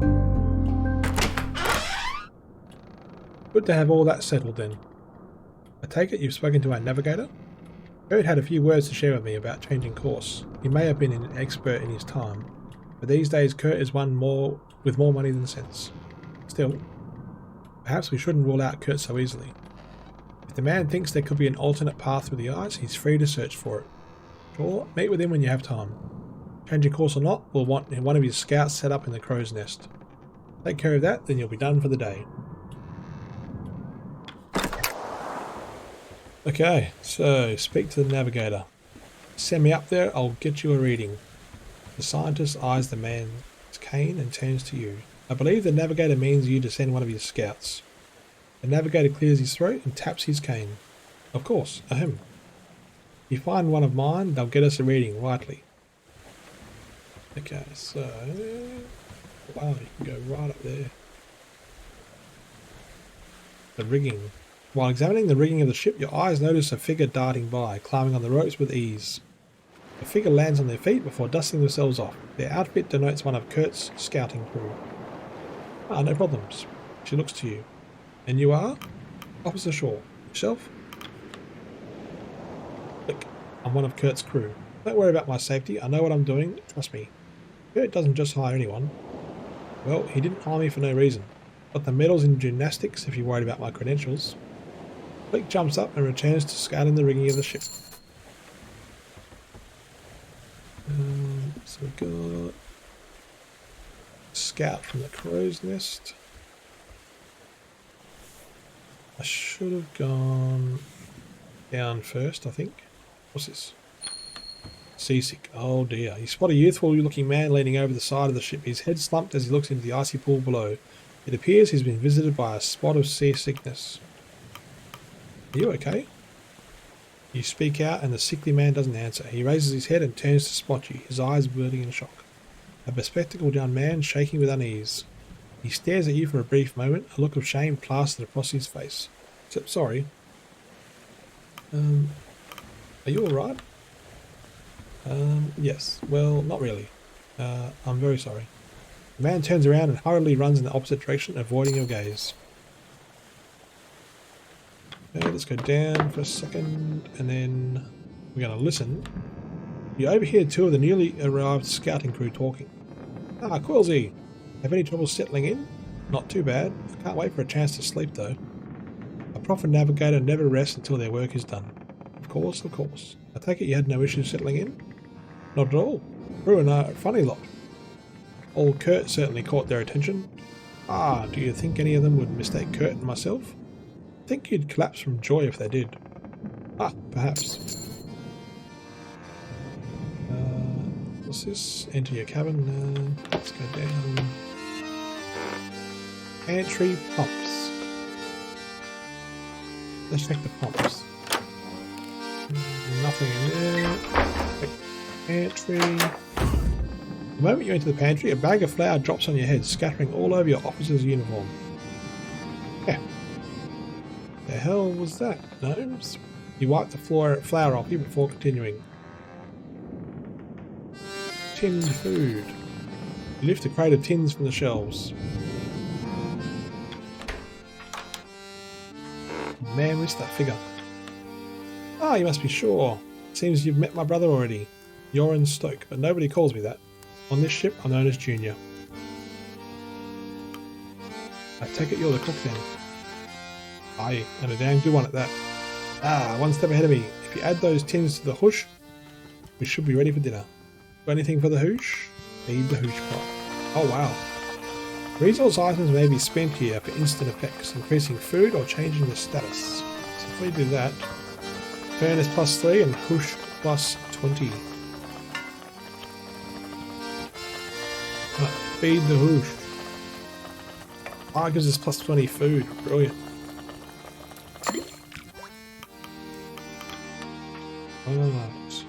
Good to have all that settled then. I take it you've spoken to our navigator? Kurt had a few words to share with me about changing course. He may have been an expert in his time, but these days Kurt is one with more money than sense. Still, perhaps we shouldn't rule out Kurt so easily. If the man thinks there could be an alternate path through the ice, he's free to search for it. Sure, meet with him when you have time. Change your course or not, we'll want one of his scouts set up in the crow's nest. Take care of that, then you'll be done for the day. Okay, so speak to the navigator. Send me up there, I'll get you a reading. The scientist eyes the man's cane and turns to you. I believe the navigator means you to send one of his scouts. The navigator clears his throat and taps his cane. Of course, ahem. If you find one of mine, they'll get us a reading, rightly. Okay, so... wow, you can go right up there. The rigging. While examining the rigging of the ship, your eyes notice a figure darting by, climbing on the ropes with ease. The figure lands on their feet before dusting themselves off. Their outfit denotes one of Kurt's scouting crew. Ah, no problems. She looks to you. And you are? Officer Shaw. Yourself? Click. I'm one of Kurt's crew. Don't worry about my safety. I know what I'm doing. Trust me. Kurt doesn't just hire anyone. Well, he didn't hire me for no reason. Got the medals in gymnastics if you're worried about my credentials. Blake jumps up and returns to scouting the rigging of the ship. So we've got scout from the crow's nest. I should have gone down first, I think. What's this? Seasick. Oh dear. You spot a youthful looking man leaning over the side of the ship, his head slumped as he looks into the icy pool below. It appears he's been visited by a spot of seasickness. Are you okay? You speak out and the sickly man doesn't answer. He raises his head and turns to spot you, his eyes burning in shock. A bespectacled young man shaking with unease. He stares at you for a brief moment, a look of shame plastered across his face. Sorry. Are you alright? Yes. Well, not really. I'm very sorry. The man turns around and hurriedly runs in the opposite direction, avoiding your gaze. Okay, let's go down for a second, and then we're going to listen. You overhear two of the newly arrived scouting crew talking. Ah, Quilsy! Have any trouble settling in? Not too bad. I can't wait for a chance to sleep, though. A proper navigator never rests until their work is done. Of course, of course. I take it you had no issues settling in? Not at all. Crew and a funny lot. Old Kurt certainly caught their attention. Ah, do you think any of them would mistake Kurt and myself? I think you'd collapse from joy if they did. Ah, perhaps. What's this? Enter your cabin. Let's go down. Pantry pumps. Let's check the pumps. Nothing in there. Pantry. The moment you enter the pantry, a bag of flour drops on your head, scattering all over your officer's uniform. Yeah. The hell was that, Gnomes? You wipe the flour off you before continuing. Tinned food. You lift a crate of tins from the shelves. Man, missed that figure. Ah, you must be sure. Seems you've met my brother already. Yoren Stoke, but nobody calls me that. On this ship, I'm known as Junior. I take it you're the cook then. Aye, and a damn good one at that. Ah, one step ahead of me. If you add those tins to the hoosh, We should be ready for dinner. Got anything for the hoosh? Feed the hoosh pot. Oh wow. Resource items may be spent here for instant effects, increasing food or changing the status. So if we do that, furnace +3 and hoosh +20. Feed the hoosh. Ah, gives us +20 food. Brilliant. Alright.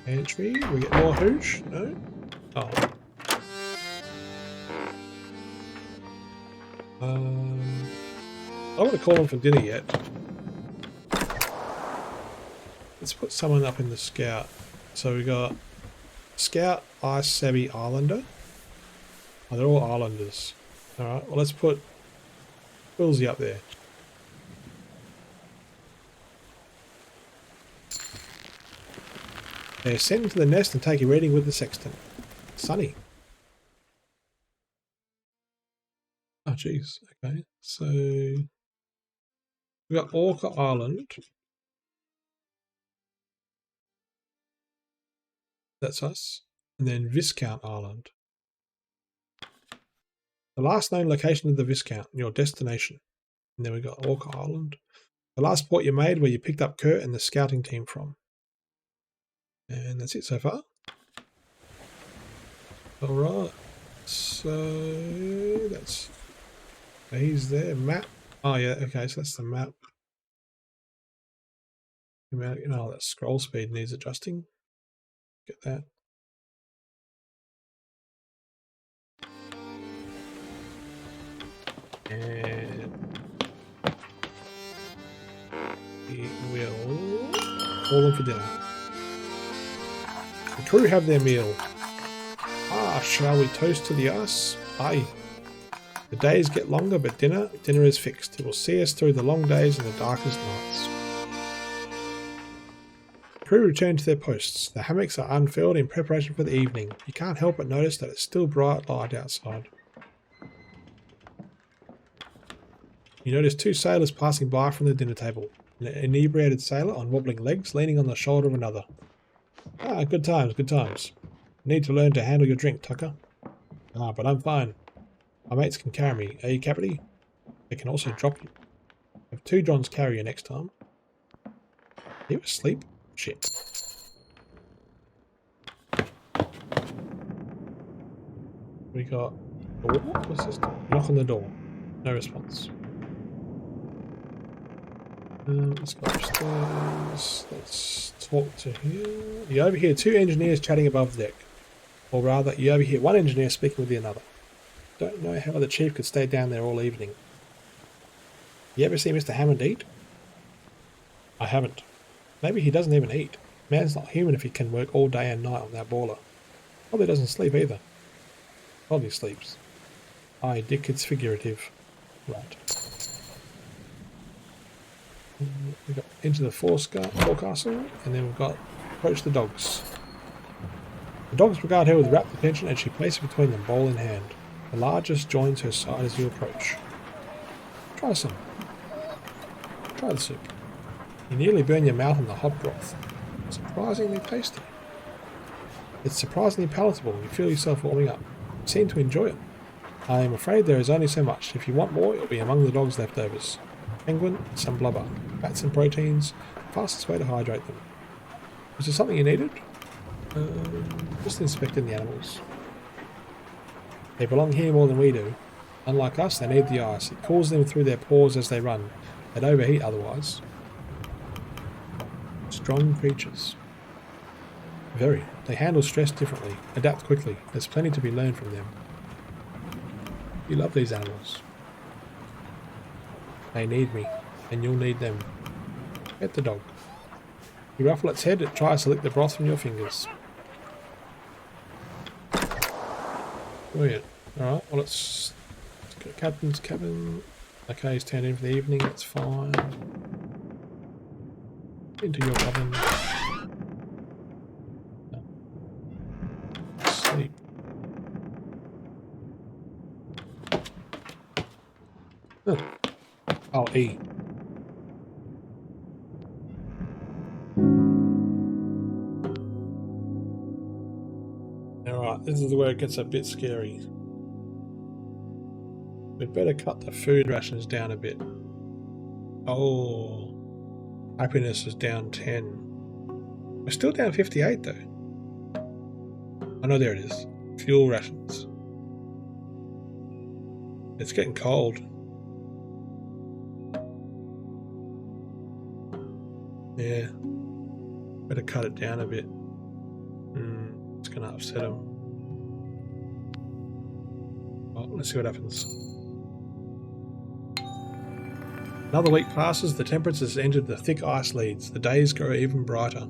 Entry. We get more hoosh? No? Oh. I don't want to call them for dinner yet. Let's put someone up in the scout. So we got Scout, Ice Savvy, Islander. Oh, they're all Islanders. Alright, well let's put Quilsy up there. They're sent into the nest and take a reading with the sextant. Sunny. Oh jeez, okay. So we got Orca Island. That's us. And then Viscount Island. The last known location of the Viscount, your destination. And then we got Orca Island. The last port you made where you picked up Kurt and the scouting team from. And that's it so far. Alright. So that's he's there. Map. Oh yeah, okay, so that's the map. You know, that scroll speed needs adjusting. Get that. And we will call them for dinner. The crew have their meal. Ah, shall we toast to the ice? Aye. The days get longer, but dinner is fixed. It will see us through the long days and the darkest nights. The crew return to their posts. The hammocks are unfurled in preparation for the evening. You can't help but notice that it's still bright light outside. You notice two sailors passing by from the dinner table. An inebriated sailor on wobbling legs leaning on the shoulder of another. Ah, good times, good times. You need to learn to handle your drink, Tucker. Ah, but I'm fine. My mates can carry me. Are you, Cappity? They can also drop you. Have two Johns carry you next time. Are you asleep? Shit. We got... What's this? Knock on the door. No response. Let's go upstairs. Let's talk to him. You overhear two engineers chatting above deck. Or rather, you overhear one engineer speaking with the another. Don't know how the chief could stay down there all evening. You ever see Mr. Hammond eat? I haven't. Maybe he doesn't even eat. Man's not human if he can work all day and night on that boiler. Probably doesn't sleep either. Probably sleeps. Aye, Dick, it's figurative. Right. We've got into the forecastle, and then we've got approach the dogs. The dogs regard her with rapt attention as she places between them, bowl in hand. The largest joins her side as you approach. Try some. Try the soup. You nearly burn your mouth on the hot broth. Surprisingly tasty. It's surprisingly palatable. You feel yourself warming up. You seem to enjoy it. I am afraid there is only so much. If you want more, it will be among the dog's leftovers. Penguin, some blubber, fats and proteins, fastest way to hydrate them. Was there something you needed? Just inspecting the animals. They belong here more than we do. Unlike us, they need the ice. It cools them through their pores as they run. They'd overheat otherwise. Strong creatures. Very. They handle stress differently, adapt quickly. There's plenty to be learned from them. You love these animals. They need me, and you'll need them. Pet the dog. You ruffle its head, it tries to lick the broth from your fingers. Brilliant. Alright, well let's go to Captain's cabin. Okay, he's turned in for the evening, that's fine. Into your oven. Sleep. Oh, E. Alright, this is where it gets a bit scary. We'd better cut the food rations down a bit. Oh, happiness is down 10. We're still down 58 though. I know, there it is. Fuel rations. It's getting cold. Yeah. Better cut it down a bit. It's going to upset them. Well, let's see what happens. Another week passes, the temperatures entered the thick ice leads. The days grow even brighter.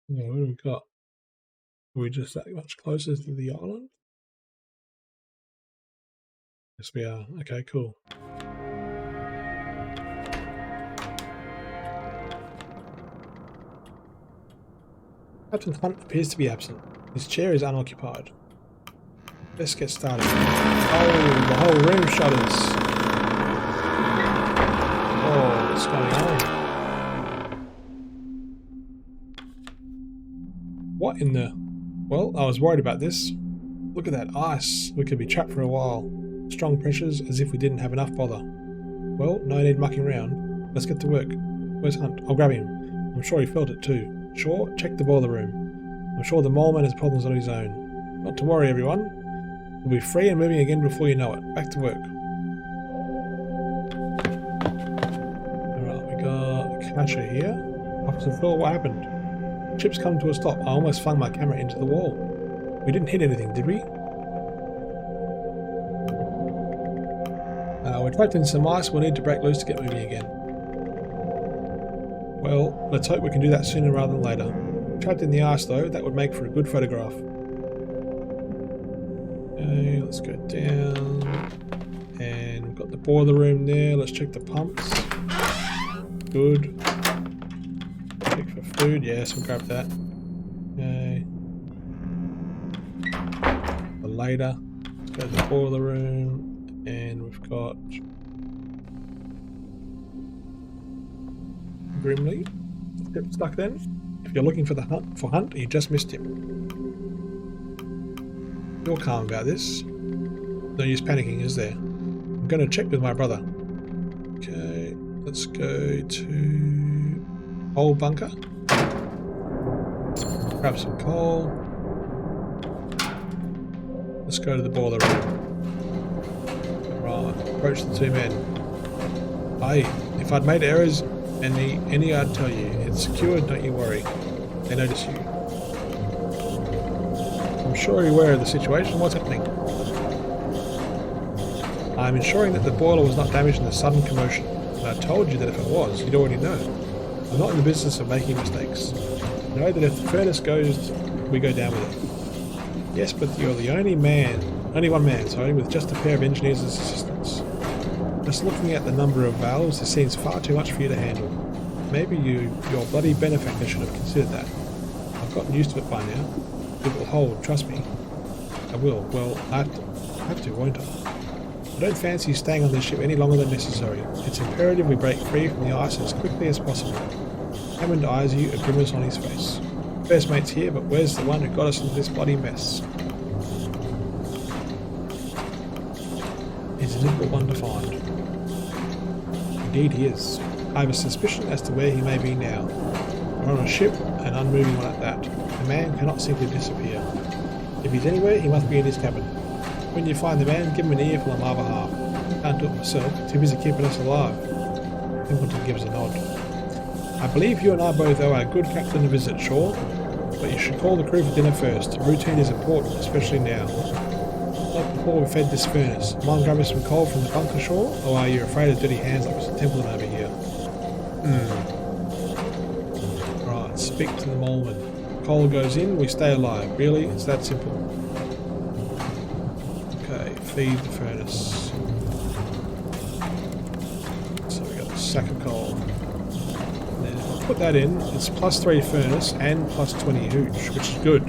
Yeah, what do we got? Are we just that much closer to the island? Yes, we are. Okay, cool. Captain Hunt appears to be absent. His chair is unoccupied. Let's get started. Oh, the whole room shudders. Oh, what's going on? What in the... Well, I was worried about this. Look at that ice. We could be trapped for a while. Strong pressures, as if we didn't have enough bother. Well, no need mucking around. Let's get to work. Where's Hunt? I'll grab him. I'm sure he felt it too. Sure, check the boiler room. I'm sure the mole man has problems on his own. Not to worry, everyone. We'll be free and moving again before you know it. Back to work. Alright, we got a catcher here. Officer Phil, what happened? Ship's come to a stop. I almost flung my camera into the wall. We didn't hit anything, did we? We're trapped in some ice. We'll need to break loose to get moving again. Well, let's hope we can do that sooner rather than later. Trapped in the ice though, that would make for a good photograph. Okay, let's go down. And we've got the boiler room there. Let's check the pumps. Good. Check for food. Yes, we'll grab that. Okay. For later. Let's go to the boiler room. And we've got Grimly. Yep, stuck then. If you're looking for Hunt, you just missed him. You're calm about this. No use panicking, is there? I'm going to check with my brother. Okay, let's go to old bunker. Grab some coal. Let's go to the boiler room. Right, approach the two men. Hey, if I'd made errors, any I'd tell you. It's secured, don't you worry. They notice you. I'm sure you're aware of the situation. What's happening? I'm ensuring that the boiler was not damaged in the sudden commotion. And I told you that if it was, you'd already know. I'm not in the business of making mistakes. I know that if the furnace goes, we go down with it. Yes, but you're the only one man, with just a pair of engineers as assistants. Just looking at the number of valves, this seems far too much for you to handle. Maybe your bloody benefactor should have considered that. I've gotten used to it by now. It will hold, trust me. I will. Well, I have to, won't I? I don't fancy staying on this ship any longer than necessary. It's imperative we break free from the ice as quickly as possible. Hammond eyes you, a grimace on his face. First mate's here, but where's the one who got us into this bloody mess? He's a difficult one to find. Indeed he is. I have a suspicion as to where he may be now. We're on a ship, an unmoving one at that. A man cannot simply disappear. If he's anywhere, he must be in his cabin. When you find the man, give him an earful on my behalf. Can't do it myself, too busy keeping us alive. Templeton gives a nod. I believe you and I both owe our good captain a visit, Shaw, but you should call the crew for dinner first. Routine is important, especially now. Not before we fed this furnace. Mind grabbing some coal from the bunker, Shaw, or are you afraid of dirty hands like Mr. Templeton over here? Right, speak to the moleman. Coal goes in, we stay alive. Really? It's that simple. Okay, feed the furnace. So we got a sack of coal. And then if I put that in, it's +3 furnace and +20 hooch, which is good.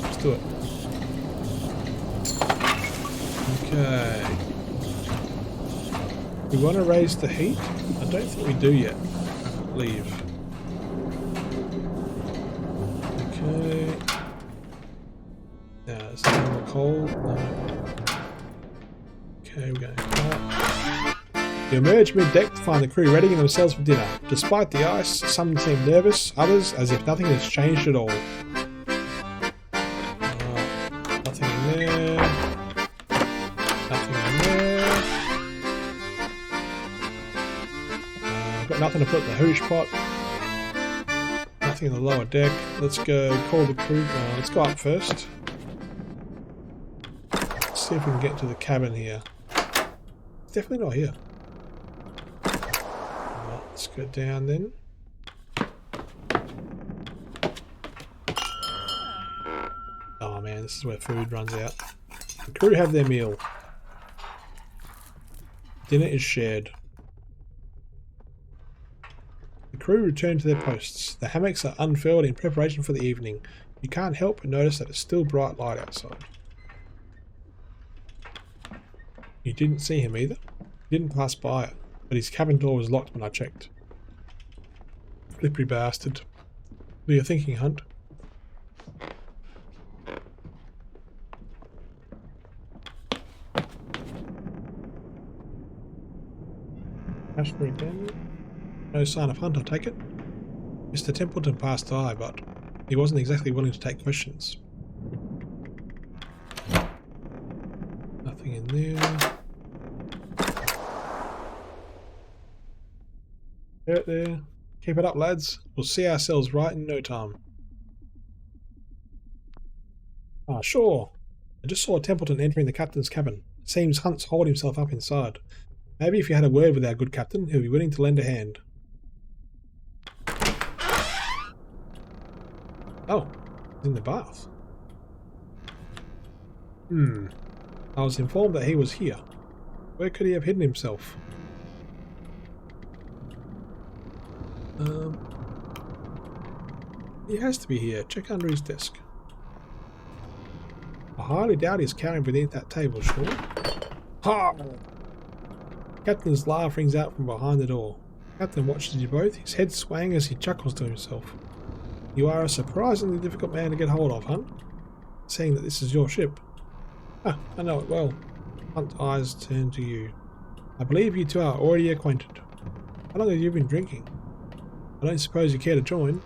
Let's do it. Okay. We want to raise the heat? I don't think we do yet. I believe. Okay. Now, is there more coal? No. Okay, we're going to cut. You emerge mid-deck to find the crew readying themselves for dinner. Despite the ice, some seem nervous, others as if nothing has changed at all. Nothing in there. Nothing in there. Got nothing to put in the hoosh pot. Nothing in the lower deck. Let's go call the crew. Let's go up first. Let's see if we can get to the cabin here. It's definitely not here. Right, let's go down then. Oh man, this is where food runs out. The crew have their meal. Dinner is shared. The crew return to their posts. The hammocks are unfurled in preparation for the evening. You can't help but notice that it's still bright light outside. You didn't see him either. You didn't pass by it, but his cabin door was locked when I checked. Slippery bastard. What are you thinking, Hunt? Ashbury Daniel? No sign of Hunt, I take it. Mr. Templeton passed by, but he wasn't exactly willing to take questions. Nothing in there. There. Keep it up, lads. We'll see ourselves right in no time. Ah, sure. I just saw Templeton entering the captain's cabin. Seems Hunt's holed himself up inside. Maybe if you had a word with our good captain, he'll be willing to lend a hand. Oh, he's in the bath. I was informed that he was here. Where could he have hidden himself? He has to be here. Check under his desk. I highly doubt he's carrying beneath that table, sure. Ha! Captain's laugh rings out from behind the door. Captain watches you both, his head swaying as he chuckles to himself. You are a surprisingly difficult man to get hold of, Hunt. Seeing that this is your ship. Ah, I know it well. Hunt's eyes turn to you. I believe you two are already acquainted. How long have you been drinking? I don't suppose you care to join?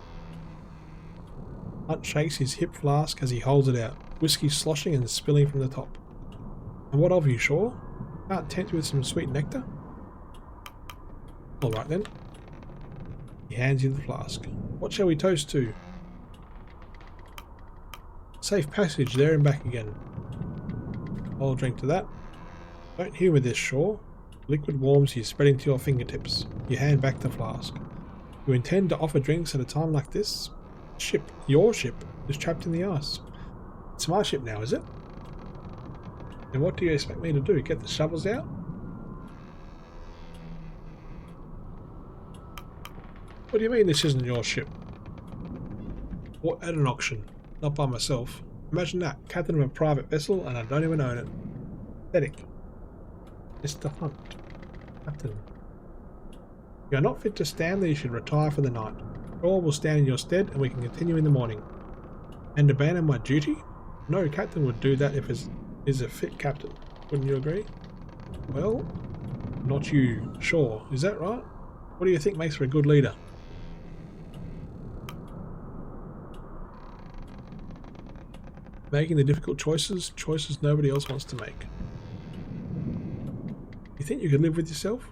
Hunt shakes his hip flask as he holds it out, whiskey sloshing and spilling from the top. And what of you, Shaw? Can't tempt you with some sweet nectar? Alright then. He hands you the flask. What shall we toast to? Safe passage there and back again. I'll drink to that. Don't humour this, Shaw. Liquid warms you, spreading to your fingertips. You hand back the flask. You intend to offer drinks at a time like this? Ship, your ship, is trapped in the ice. It's my ship now, is it? And what do you expect me to do? Get the shovels out? What do you mean this isn't your ship? What, at an auction? Not by myself. Imagine that, captain of a private vessel and I don't even own it. Pathetic. Mr. Hunt. Captain. You are not fit to stand there, you should retire for the night. Shaw will stand in your stead and we can continue in the morning. And abandon my duty? No captain would do that if he is a fit captain. Wouldn't you agree? Well, not you. Shaw, is that right? What do you think makes for a good leader? Making the difficult choices nobody else wants to make. You think you could live with yourself?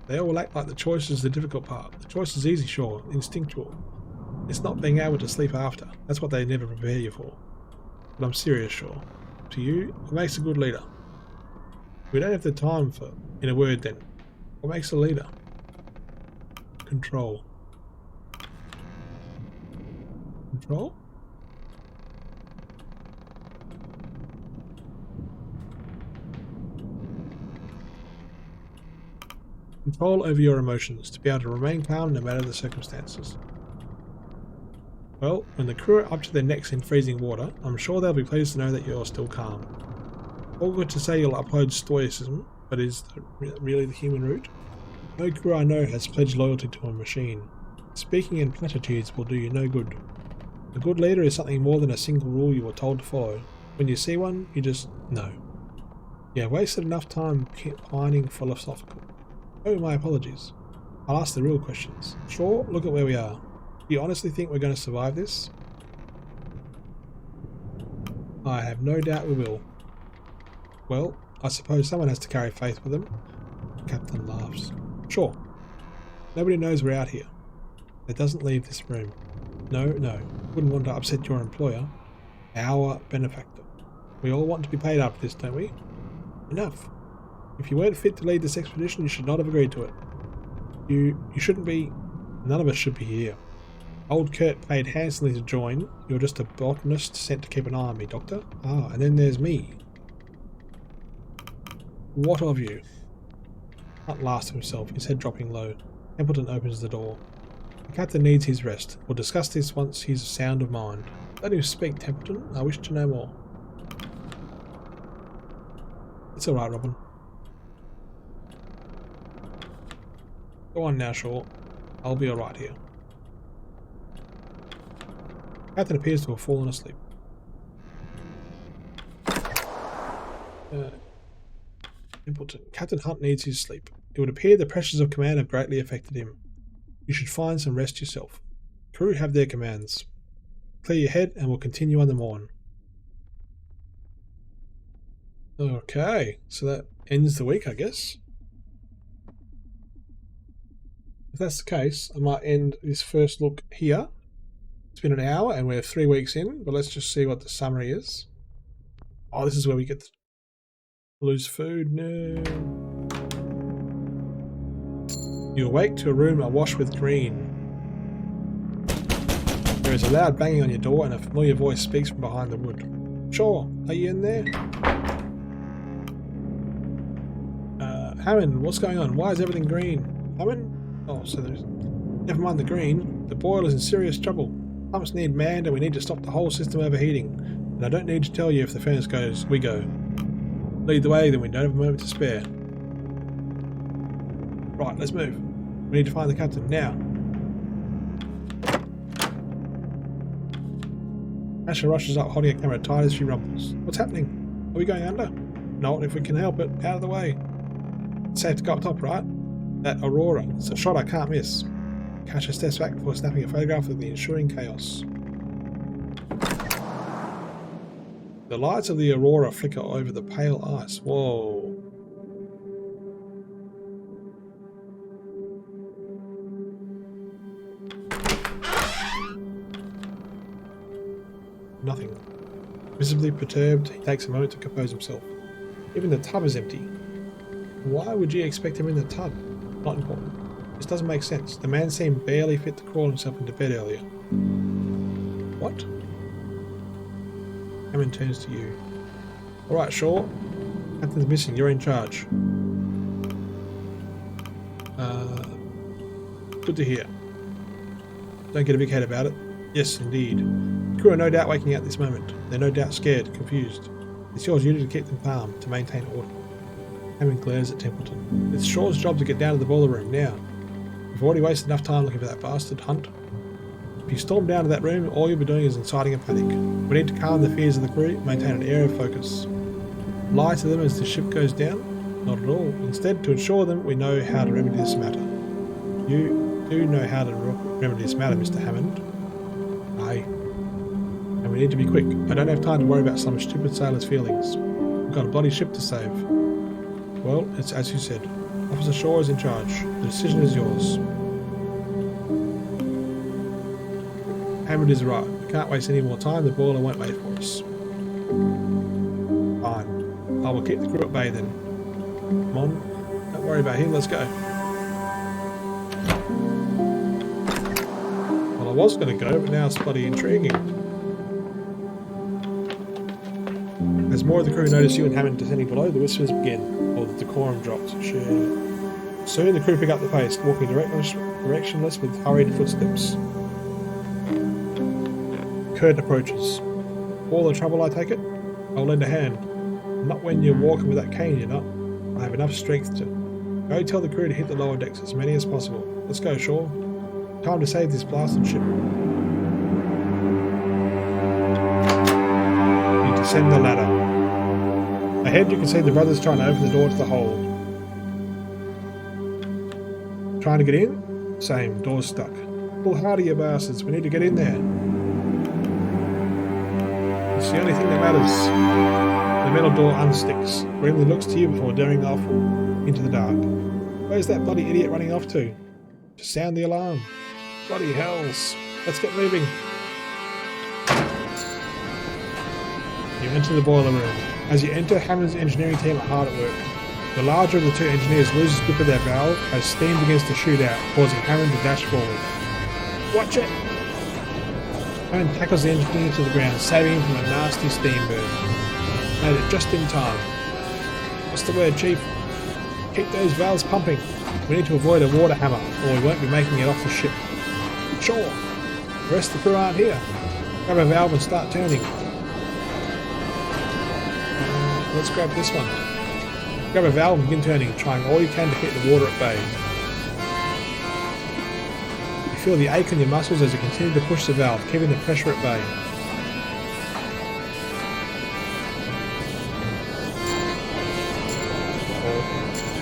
They all act like the choice is the difficult part. The choice is easy, sure, instinctual. It's not being able to sleep after. That's what they never prepare you for. But I'm serious, sure. To you, what makes a good leader? We don't have the time for, in a word then. What makes a leader? Control. Control? Control over your emotions, to be able to remain calm no matter the circumstances. Well, when the crew are up to their necks in freezing water, I'm sure they'll be pleased to know that you're still calm. All good to say you'll uphold stoicism, but is that really the human route? No crew I know has pledged loyalty to a machine. Speaking in platitudes will do you no good. A good leader is something more than a single rule you were told to follow. When you see one, you just know. You have wasted enough time pining philosophical. Oh, my apologies. I'll ask the real questions. Sure, look at where we are. Do you honestly think we're going to survive this? I have no doubt we will. Well, I suppose someone has to carry faith with them. The captain laughs. Sure. Nobody knows we're out here. It doesn't leave this room. No. Wouldn't want to upset your employer. Our benefactor. We all want to be paid after this, don't we? Enough. If you weren't fit to lead this expedition, you should not have agreed to it. You shouldn't be... None of us should be here. Old Kurt paid handsomely to join. You're just a botanist sent to keep an eye on me, Doctor. Ah, and then there's me. What of you? Hunt laughs to himself, his head dropping low. Templeton opens the door. The captain needs his rest. We'll discuss this once he's sound of mind. Let him speak, Templeton. I wish to know more. It's alright, Robin. Go on now, Shaw. I'll be alright here. Captain appears to have fallen asleep. Templeton. Captain Hunt needs his sleep. It would appear the pressures of command have greatly affected him. You should find some rest yourself. Crew have their commands. Clear your head and we'll continue on the morn. Okay, so that ends the week, I guess. If that's the case, I might end this first look here. It's been an hour and we're 3 weeks in, but let's just see what the summary is. Oh, this is where we get to lose food. No. You awake to a room awash with green. There is a loud banging on your door and a familiar voice speaks from behind the wood. Sure, are you in there? Hammond, what's going on? Why is everything green? Hammond? Oh, so there's... Never mind the green. The boiler's in serious trouble. Pumps need manned and we need to stop the whole system overheating. And I don't need to tell you if the furnace goes, we go. Lead the way, then we don't have a moment to spare. Right, let's move. We need to find the captain, now. Asher rushes up, holding a camera tight as she rumbles. What's happening? Are we going under? Not if we can help it. Out of the way. It's safe to go up top, right? That aurora. It's a shot I can't miss. Asher steps back before snapping a photograph of the ensuing chaos. The lights of the aurora flicker over the pale ice. Whoa. Nothing. Visibly perturbed, he takes a moment to compose himself. Even the tub is empty. Why would you expect him in the tub? Not important. This doesn't make sense. The man seemed barely fit to crawl himself into bed earlier. What? Hammond turns to you. Alright, Shaw. Captain's missing. You're in charge. Good to hear. Don't get a big head about it. Yes, indeed. The crew are no doubt waking up this moment. They're no doubt scared, confused. It's your duty to keep them calm, to maintain order. Hammond glares at Templeton. It's Shaw's job to get down to the boiler room now. We've already wasted enough time looking for that bastard, Hunt. If you storm down to that room, all you'll be doing is inciting a panic. We need to calm the fears of the crew, maintain an air of focus. Lie to them as the ship goes down? Not at all. Instead, to assure them we know how to remedy this matter. You do know how to remedy this matter, Mr. Hammond. Aye. And we need to be quick. I don't have time to worry about some stupid sailor's feelings. We've got a bloody ship to save. Well, it's as you said. Officer Shaw is in charge. The decision is yours. Hammond is right. We can't waste any more time. The boiler won't wait for us. Fine. I will keep the crew at bay then. Come on. Don't worry about him. Let's go. Well, I was going to go, but now it's bloody intriguing. As more of the crew notice you and Hammond descending below, the whispers begin, or the decorum drops. Soon the crew pick up the pace, walking directionless with hurried footsteps. Curtain approaches. All the trouble, I take it? I'll lend a hand. Not when you're walking with that cane, you're not. I have enough strength to. Go tell the crew to hit the lower decks, as many as possible. Let's go, Shaw. Time to save this blasted ship. You descend the ladder. Ahead you can see the brothers trying to open the door to the hold. Trying to get in? Same, door's stuck. Pull harder, you bastards, we need to get in there. It's the only thing that matters. The metal door unsticks. Brinley looks to you before daring off into the dark. Where's that bloody idiot running off to? To sound the alarm. Bloody hells. Let's get moving. You enter the boiler room. As you enter, Hammond's engineering team are hard at work. The larger of the two engineers loses grip of their valve as steam begins to shoot out, causing Hammond to dash forward. Watch it! Hammond tackles the engineer to the ground, saving him from a nasty steam burn. Made it just in time. What's the word, Chief? Keep those valves pumping. We need to avoid a water hammer, or we won't be making it off the ship. Sure. The rest of the crew aren't here. Grab a valve and start turning. Let's grab this one. Grab a valve and begin turning, trying all you can to keep the water at bay. You feel the ache in your muscles as you continue to push the valve, keeping the pressure at bay.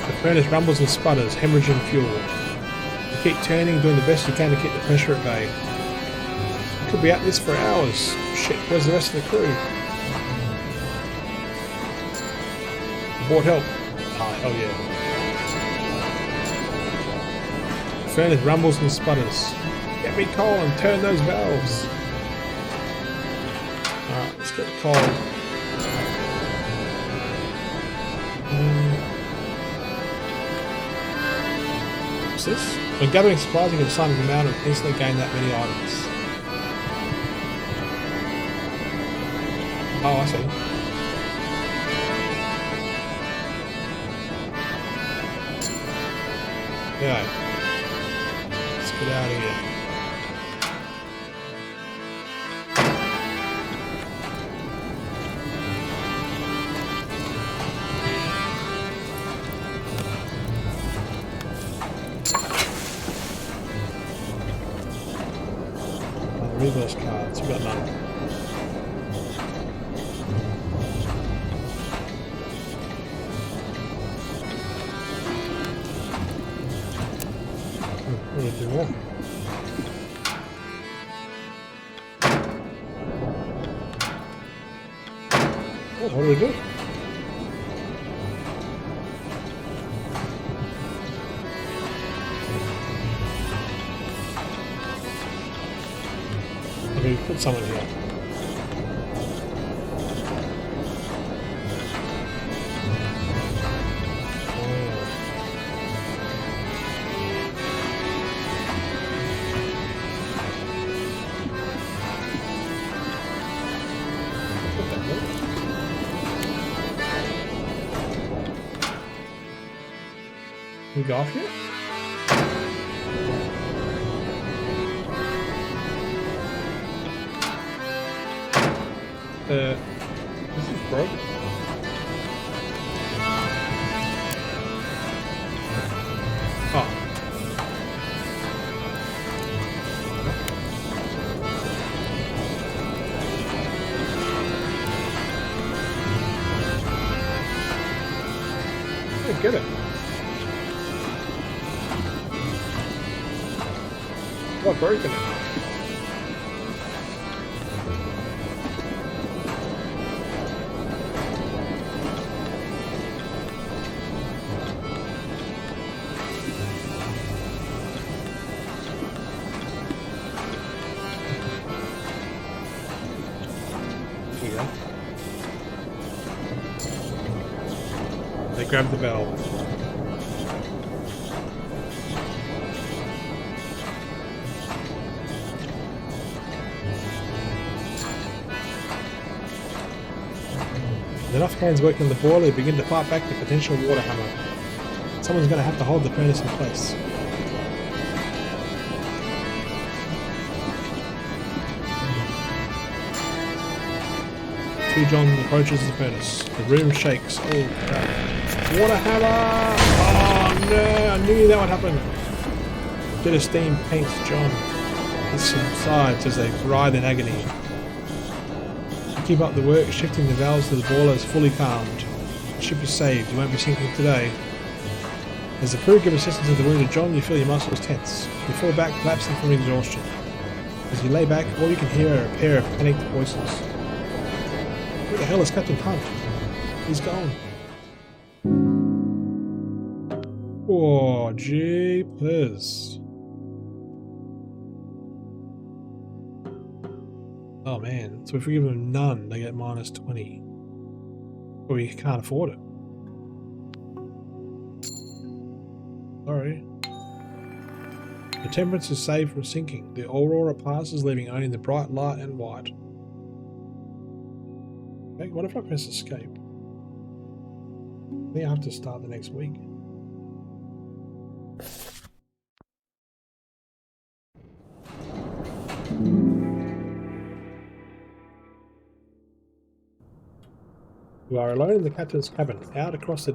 The furnace rumbles and sputters, hemorrhaging fuel. You keep turning, doing the best you can to keep the pressure at bay. You could be at this for hours. Shit, where's the rest of the crew? Aboard help. Ah, hell yeah. The furnace rumbles and sputters. Get me coal and turn those valves. Alright, let's get the coal. What's this? When gathering supplies, you can assign an amount and instantly gain that many items. Oh, I see. Yeah. Let's get out of here. Reverse cards, we've got none. We need to do more. Oh, what do we do? Okay, put someone here. Can we go off here? This is broken. Oh. I get it. What broken it? grab the bell. With enough hands working on the boiler, they begin to fight back the potential water hammer. Someone's going to have to hold the furnace in place. John approaches the furnace. The room shakes. Oh crap. Water hammer! Oh no, I knew that would happen. A bit of steam paints John. He subsides as they writhe in agony. To keep up the work, shifting the valves to the boiler is fully calmed. The ship is saved. You won't be sinking today. As the crew give assistance to the wounded John, you feel your muscles tense. You fall back, collapsing from exhaustion. As you lay back, all you can hear are a pair of panicked voices. Where the hell is Captain Hunt? He's gone. Oh, jeepers. Oh man, so if we give them none, they get minus 20. But we can't afford it. Sorry. The Temperance is saved from sinking. The Aurora passes, leaving only the bright light and white. Okay, what if I press escape? I think I have to start the next week. You are alone in the captain's cabin. Out across the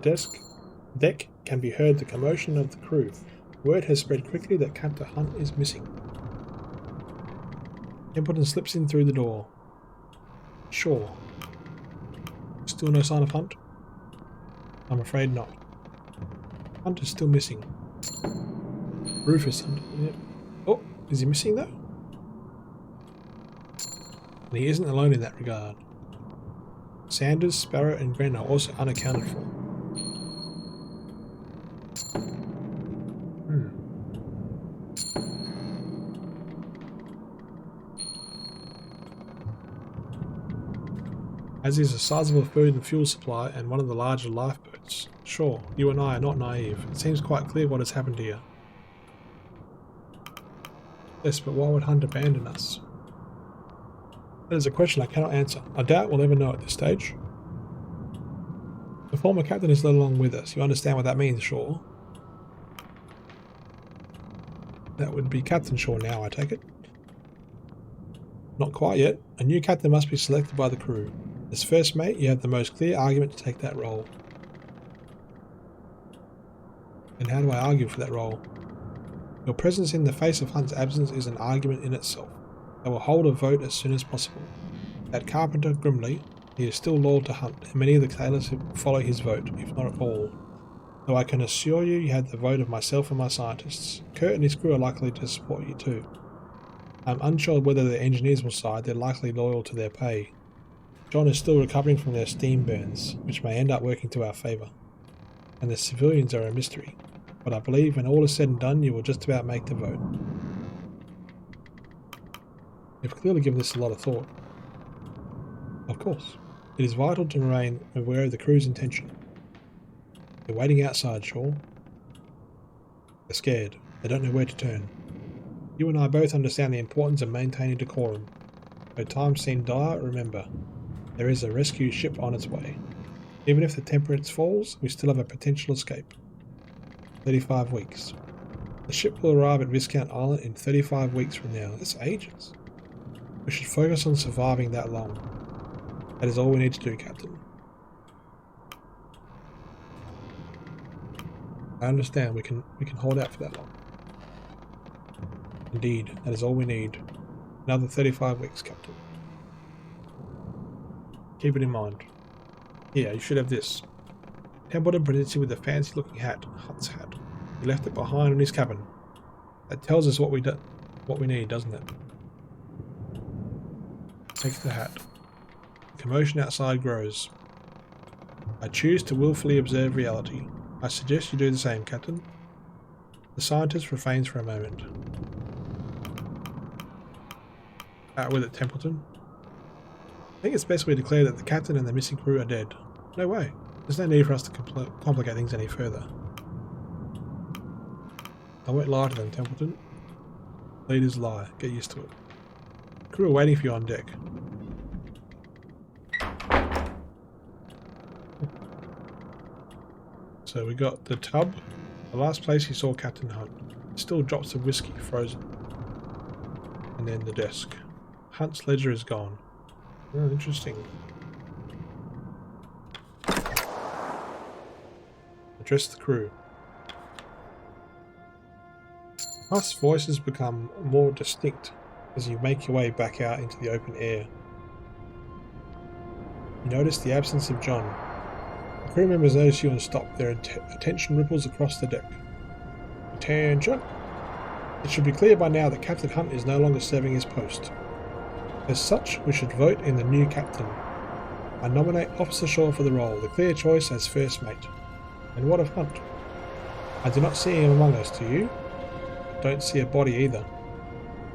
deck can be heard the commotion of the crew. Word has spread quickly that Captain Hunt is missing. Templeton slips in through the door. Sure. Still no sign of Hunt? I'm afraid not. Hunt is still missing. Rufus Hunt. Yep. Oh, is he missing though? And he isn't alone in that regard. Sanders, Sparrow and Gren are also unaccounted for. As is a sizable food and fuel supply and one of the larger lifeboats. Sure, you and I are not naive. It seems quite clear what has happened here. Yes, but why would Hunt abandon us? That is a question I cannot answer. I doubt we'll ever know at this stage. The former captain is no longer with us. You understand what that means, Shaw? That would be Captain Shaw now, I take it. Not quite yet. A new captain must be selected by the crew. As first mate, you have the most clear argument to take that role. And how do I argue for that role? Your presence in the face of Hunt's absence is an argument in itself. I will hold a vote as soon as possible. At Carpenter Grimley, he is still loyal to Hunt, and many of the sailors follow his vote, if not all. Though I can assure you, you have the vote of myself and my scientists. Kurt and his crew are likely to support you too. I'm unsure whether the engineers will side. They're likely loyal to their pay. John is still recovering from their steam burns, which may end up working to our favour. And the civilians are a mystery. But I believe when all is said and done, you will just about make the vote. You've clearly given this a lot of thought. Of course. It is vital to remain aware of the crew's intention. They're waiting outside, Shaw. They're scared. They don't know where to turn. You and I both understand the importance of maintaining decorum. Though times seem dire, remember, there is a rescue ship on its way. Even if the Temperance falls, we still have a potential escape. 35 weeks. The ship will arrive at Viscount Island in 35 weeks from now. That's ages. We should focus on surviving that long. That is all we need to do, Captain. I understand we can hold out for that long. Indeed, that is all we need. Another 35 weeks, Captain. Keep it in mind. Here, you should have this. Templeton presents you with a fancy-looking hat, Hunt's hat. He left it behind in his cabin. That tells us what we need, doesn't it? Take the hat. The commotion outside grows. I choose to willfully observe reality. I suggest you do the same, Captain. The scientist refrains for a moment. Out with it, Templeton. I think it's best we declare that the captain and the missing crew are dead. No way. There's no need for us to complicate things any further. I won't lie to them, Templeton. Leaders lie. Get used to it. Crew are waiting for you on deck. So we got the tub. The last place you saw Captain Hunt. Still drops of whiskey, frozen. And then the desk. Hunt's ledger is gone. Oh, interesting. Address the crew. Hunt's voices become more distinct as you make your way back out into the open air. You notice the absence of John. The crew members notice you and stop. Their attention ripples across the deck. Attention! It should be clear by now that Captain Hunt is no longer serving his post. As such, we should vote in the new captain. I nominate Officer Shaw for the role, the clear choice as first mate. And what of Hunt? I do not see him among us, do you? I don't see a body either.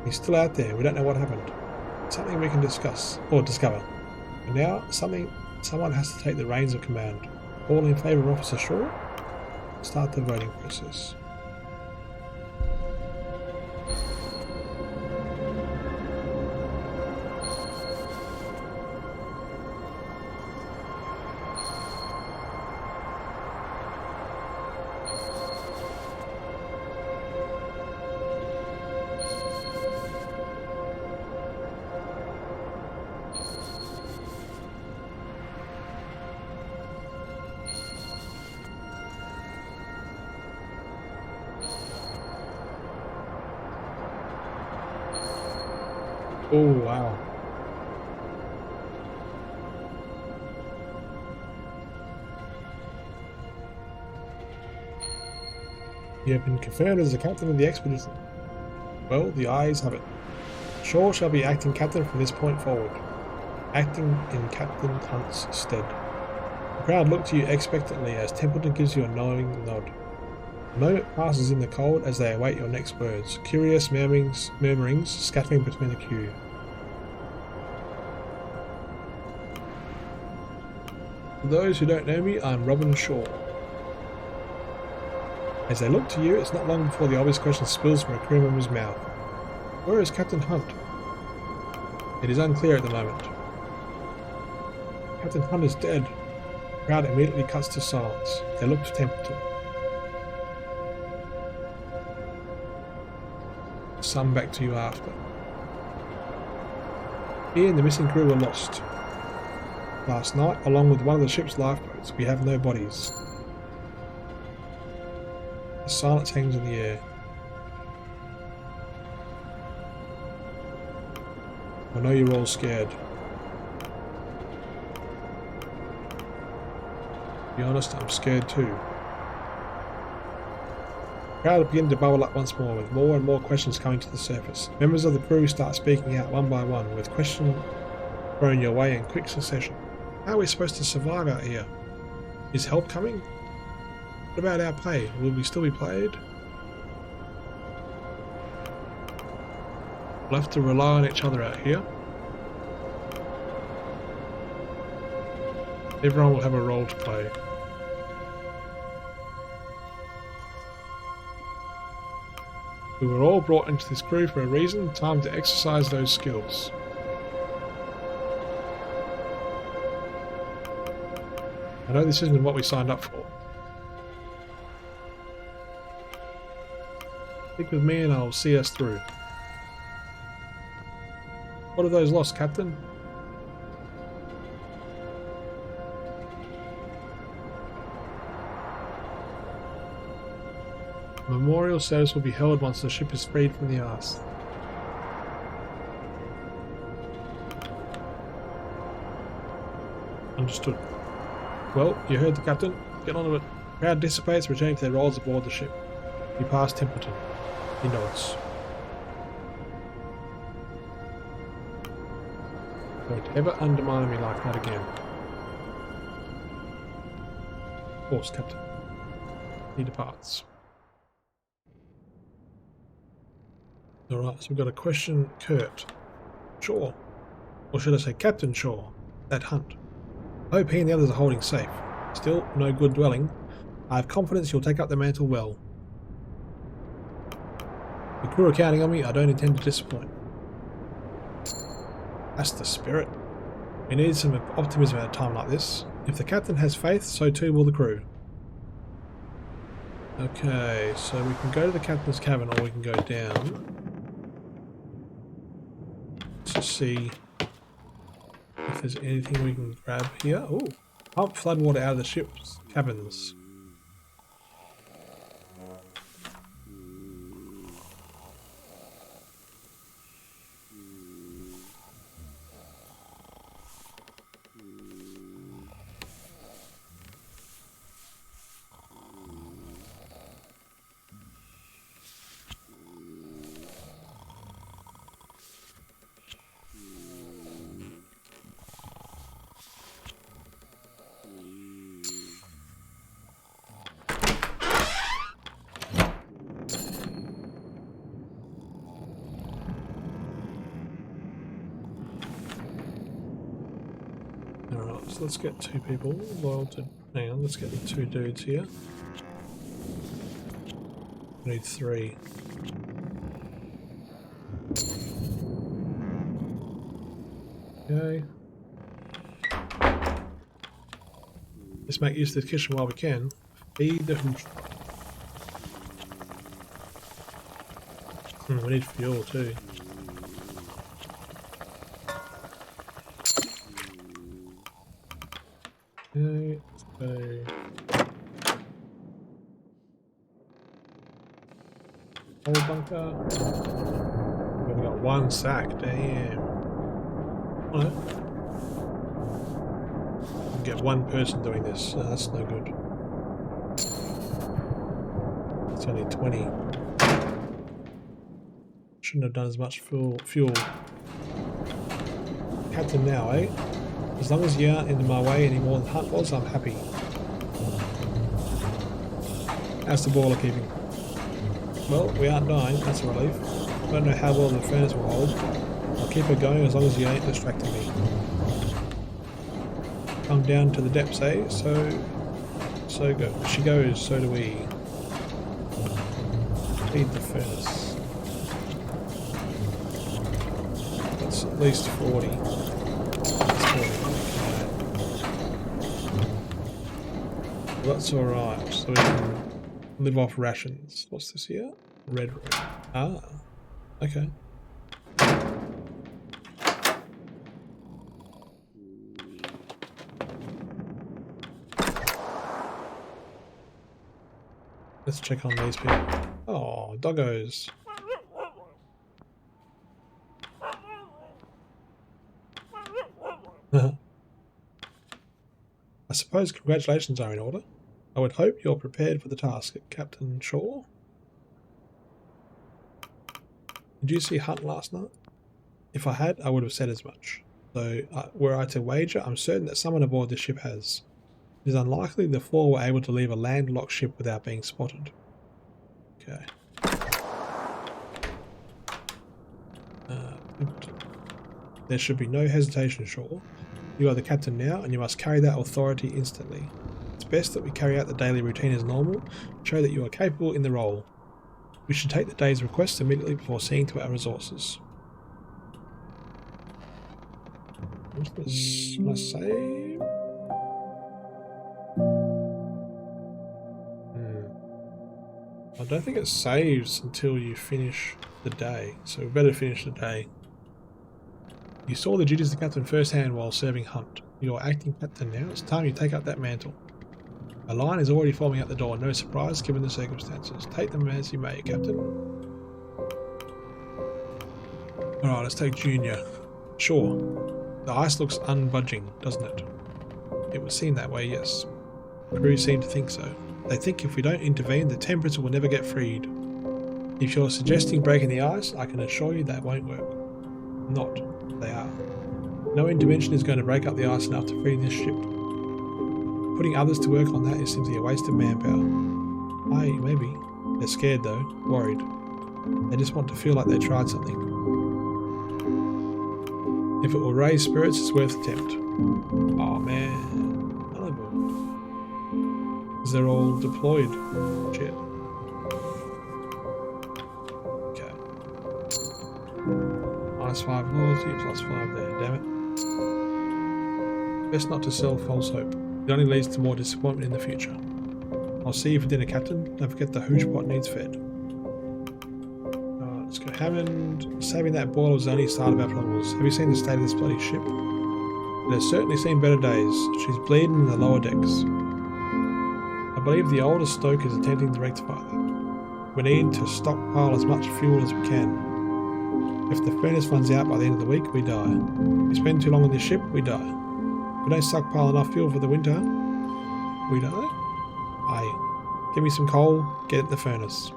He's still out there, we don't know what happened. Something we can discuss, or discover. And now, someone has to take the reins of command. All in favour of Officer Shaw? Start the voting process. Oh, wow. You have been confirmed as the captain of the expedition. Well, the ayes have it. Shaw shall be acting captain from this point forward, acting in Captain Hunt's stead. The crowd look to you expectantly as Templeton gives you a knowing nod. A moment passes in the cold as they await your next words, curious murmurings scattering between the queue. For those who don't know me, I'm Robin Shaw. As they look to you, it's not long before the obvious question spills from a crew member's mouth. Where is Captain Hunt? It is unclear at the moment. Captain Hunt is dead. The crowd immediately cuts to silence. They look to Templeton. Some back to you after. He and the missing crew were lost. Last night, along with one of the ship's lifeboats, we have no bodies. The silence hangs in the air. I know you're all scared. To be honest, I'm scared too. The crowd begin to bubble up once more, with more and more questions coming to the surface. Members of the crew start speaking out one by one, with questions thrown your way in quick succession. How are we supposed to survive out here? Is help coming? What about our pay? Will we still be paid? We'll have to rely on each other out here. Everyone will have a role to play. We were all brought into this crew for a reason, time to exercise those skills. I know this isn't what we signed up for. Stick with me and I'll see us through. What are those lost, Captain? A memorial service will be held once the ship is freed from the ice. Understood. Well, you heard the captain. Get on with it. The crowd dissipates, returning to their roles aboard the ship. You pass Templeton. He nods. Don't ever undermine me like that again. Of course, Captain. He departs. Alright, so we've got a question, Kurt. Shaw. Or should I say Captain Shaw. That Hunt. I hope he and the others are holding safe. Still no good dwelling. I have confidence you'll take up the mantle well. The crew are counting on me. I don't intend to disappoint. That's the spirit. We need some optimism at a time like this. If the captain has faith, so too will the crew. Okay, so we can go to the captain's cabin or we can go down. Let's just see if there's anything we can grab here. Oh, pump floodwater out of the ship's cabins. Alright, so let's get 2 people. Well, hang on, let's get the 2 dudes here. We need 3. Okay. Let's make use of this kitchen while we can. Feed the... we need fuel too. Okay, so... Old bunker. We've only got 1 sack, damn. Alright. We can get 1 person doing this, so that's no good. It's only 20. Shouldn't have done as much fuel. Captain now, eh? As long as you aren't in my way any more than Hunt was, I'm happy. How's the boiler keeping? Well, we aren't dying, that's a relief. I don't know how well the furnace will hold. I'll keep her going as long as you ain't distracting me. Come down to the depths, eh? So go. She goes, so do we. Feed the furnace. That's at least 40. That's 40. Well, that's alright, so we can live off rations. What's this here? Red room. Ah, okay. Let's check on these people. Oh, doggos. I suppose congratulations are in order. I would hope you're prepared for the task, Captain Shaw. Did you see Hunt last night? If I had, I would have said as much. Though, were I to wager, I'm certain that someone aboard the ship has. It is unlikely the 4 were able to leave a landlocked ship without being spotted. Okay. There should be no hesitation, Shaw. You are the captain now, and you must carry that authority instantly. It's best that we carry out the daily routine as normal, show that you are capable in the role. We should take the day's requests immediately before seeing to our resources. Let's save. I don't think it saves until you finish the day, so we better finish the day. You saw the duties of the captain firsthand while serving Hunt. You are acting captain now. It's time you take up that mantle. A line is already forming at the door. No surprise given the circumstances. Take them as you may, Captain. Alright, let's take Junior. Sure. The ice looks unbudging, doesn't it? It would seem that way, yes. The crew seem to think so. They think if we don't intervene, the temperature will never get freed. If you're suggesting breaking the ice, I can assure you that won't work. Not. They are. No intervention is going to break up the ice enough to free this ship. Putting others to work on that is simply a waste of manpower. Aye, maybe. They're scared though, worried. They just want to feel like they tried something. If it will raise spirits, it's worth the attempt. Oh man. They're all deployed. Shit. Okay. -5 loyalty, +5 there, damn it. Best not to sell false hope. It only leads to more disappointment in the future. I'll see you for dinner, Captain. Don't forget the hooch pot needs fed. Let's go. Hammond. Saving that boiler was the only start of our problems. Have you seen the state of this bloody ship? It has certainly seen better days. She's bleeding in the lower decks. I believe the older stoke is attempting to rectify that. We need to stockpile as much fuel as we can. If the furnace runs out by the end of the week, we die. If we spend too long on this ship, we die. If we don't stockpile enough fuel for the winter, we die? Aye. Give me some coal, get it in the furnace.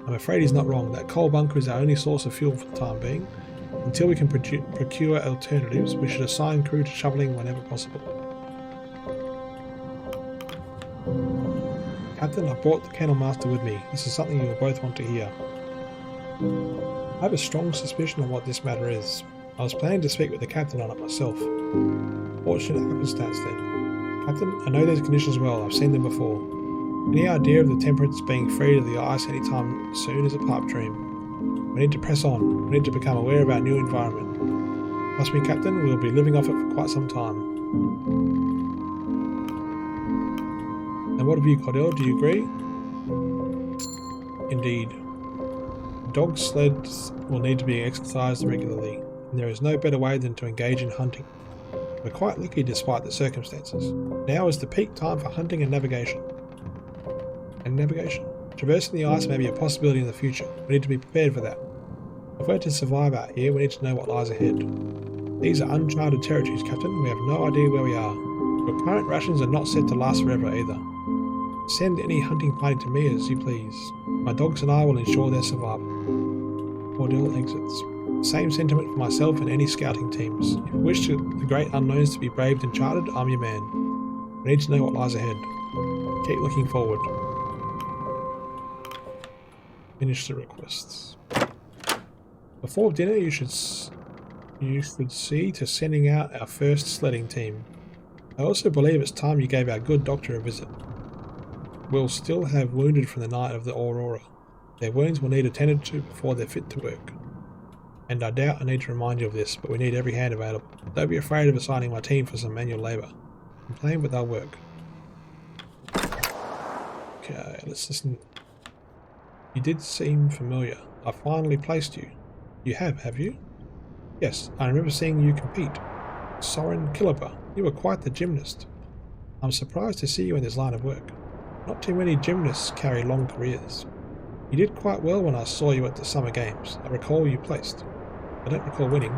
I'm afraid he's not wrong. That coal bunker is our only source of fuel for the time being. Until we can procure alternatives, we should assign crew to shoveling whenever possible. Captain, I brought the Kennel Master with me. This is something you will both want to hear. I have a strong suspicion of what this matter is. I was planning to speak with the Captain on it myself. Fortunate happenstance then. Captain, I know these conditions well. I've seen them before. Any idea of the Temperance being free to the ice anytime soon is a pipe dream. We need to press on. We need to become aware of our new environment. Trust me, Captain, we'll be living off it for quite some time. And what have you, Cordell? Do you agree? Indeed. Dog sleds will need to be exercised regularly, and there is no better way than to engage in hunting. We're quite lucky despite the circumstances. Now is the peak time for hunting and navigation. Traversing the ice may be a possibility in the future. We need to be prepared for that. If we're to survive out here, we need to know what lies ahead. These are uncharted territories, Captain. We have no idea where we are. Your current rations are not set to last forever either. Send any hunting party to me as you please. My dogs and I will ensure their survival. Cordell exits. Same sentiment for myself and any scouting teams. If you wish the great unknowns to be braved and charted, I'm your man. We need to know what lies ahead. Keep looking forward. Finish the requests. Before dinner, you should see to sending out our first sledding team. I also believe it's time you gave our good doctor a visit. We'll still have wounded from the night of the Aurora. Their wounds will need attended to before they're fit to work. And I doubt I need to remind you of this, but we need every hand available. Don't be afraid of assigning my team for some manual labour. Complain, but they'll work. Okay, let's listen. You did seem familiar. I finally placed you. You have you? Yes, I remember seeing you compete. Soren Killipper, you were quite the gymnast. I'm surprised to see you in this line of work. Not too many gymnasts carry long careers. You did quite well when I saw you at the Summer Games. I recall you placed. I don't recall winning.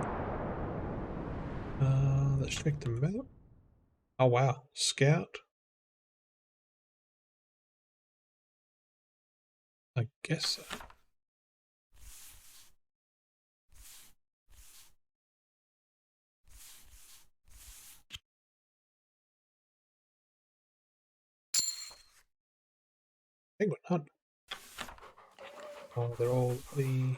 Let's check the map. Oh wow, Scout. I guess so. Penguin hunt. Oh, they're all the...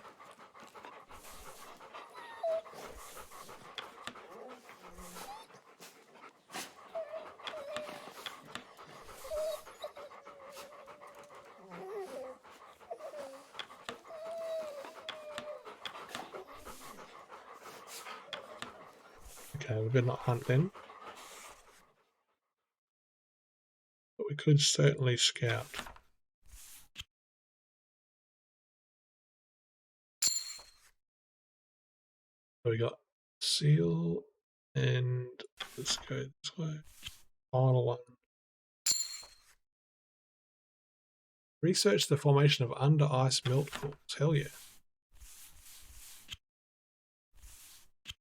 Okay, we better not hunt then. But we could certainly scout. So we got seal and let's go this way. Final one. Research the formation of under ice melt pools. Hell yeah.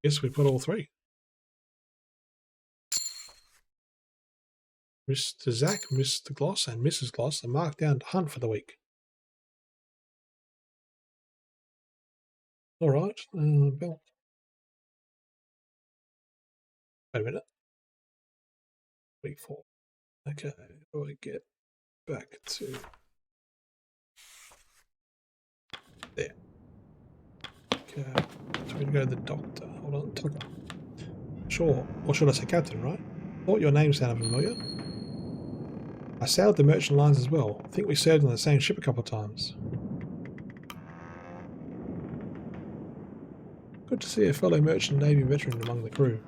Guess we put all three. Mr. Zach, Mr. Gloss, and Mrs. Gloss are marked down to hunt for the week. Alright, belt. Wait a minute. Week 4. Okay, how do I get back to there? Okay, so we go to the doctor. Hold on, Tucker. Sure, or should I say Captain, right? Thought your name sounded familiar. I sailed the merchant lines as well. I think we served on the same ship a couple of times. Good to see a fellow merchant navy veteran among the crew.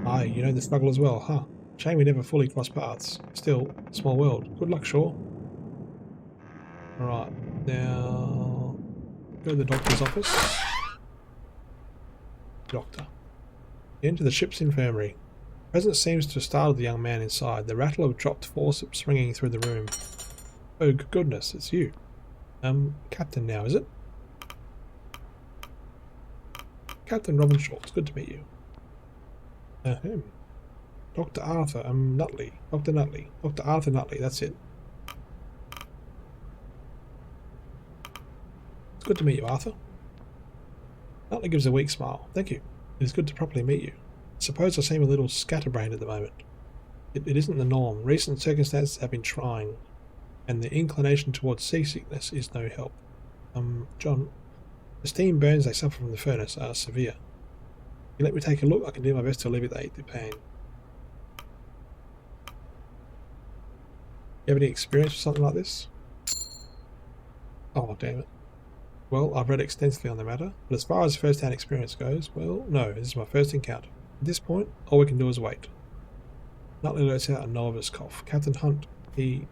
Aye, you know the struggle as well, huh? Shame we never fully crossed paths. Still, small world. Good luck, Shaw. Alright, now go to the doctor's office. Doctor. Enter the ship's infirmary. Presence seems to have startled the young man inside. The rattle of dropped forceps ringing through the room. Oh, goodness, it's you. Captain now, is it? Captain Robin Shaw, it's good to meet you. Him. Dr. Arthur, Nutley. Dr. Nutley. Dr. Arthur Nutley, that's it. It's good to meet you, Arthur. Nutley gives a weak smile. Thank you. It is good to properly meet you. I suppose I seem a little scatterbrained at the moment. It isn't the norm. Recent circumstances have been trying, and the inclination towards seasickness is no help. John, the steam burns they suffer from the furnace are severe. If you let me take a look, I can do my best to alleviate the pain. You have any experience with something like this? Oh, damn it. Well, I've read extensively on the matter, but as far as first-hand experience goes, well, no, this is my first encounter. At this point, all we can do is wait. Nutley lets out a nervous cough. Captain Hunt, you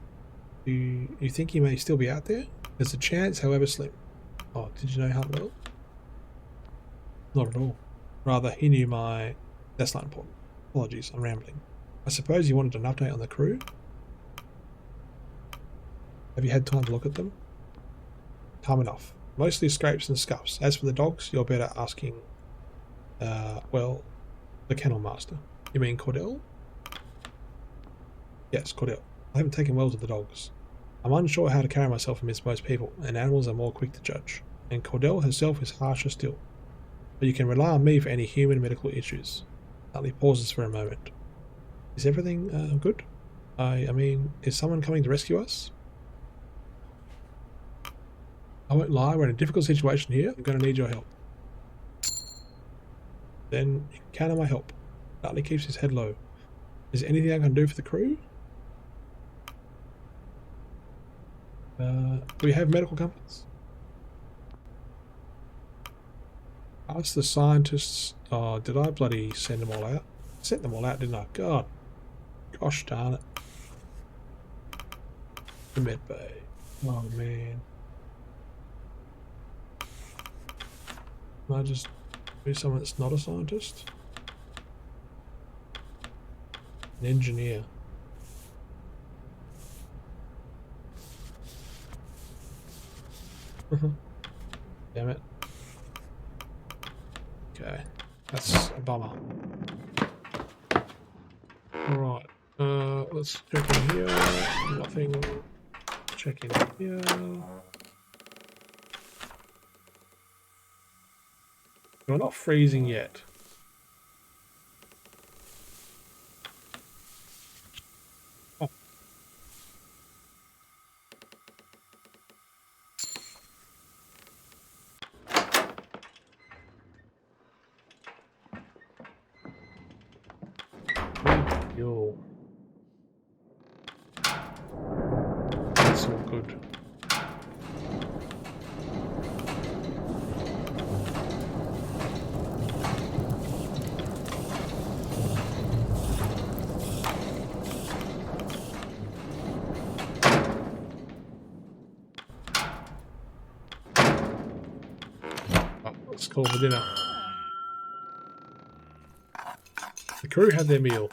think he may still be out there? There's a chance, however slim. Oh, did you know Hunt well? Not at all. Rather, he knew my... That's not important. Apologies, I'm rambling. I suppose you wanted an update on the crew? Have you had time to look at them? Time enough. Mostly scrapes and scuffs. As for the dogs, you're better asking, well, the kennel master. You mean Cordell? Yes, Cordell. I haven't taken well to the dogs. I'm unsure how to carry myself amidst most people, and animals are more quick to judge. And Cordell herself is harsher still. But you can rely on me for any human medical issues. Nutley pauses for a moment. Is everything good? I mean, is someone coming to rescue us? I won't lie, we're in a difficult situation here. I'm going to need your help. Then you can count on my help. Nutley keeps his head low. Is there anything I can do for the crew? Do we have medical compass? Ask the scientists. Oh, did I bloody send them all out? I sent them all out, didn't I? God. Gosh darn it. The med bay. Oh man. Can I just be someone that's not a scientist? An engineer. Damn it. Okay, that's a bummer. Alright, let's check in here. Nothing. Check in here. We're not freezing yet. Oh. Yo. That's all good. Let's call for dinner. The crew had their meal.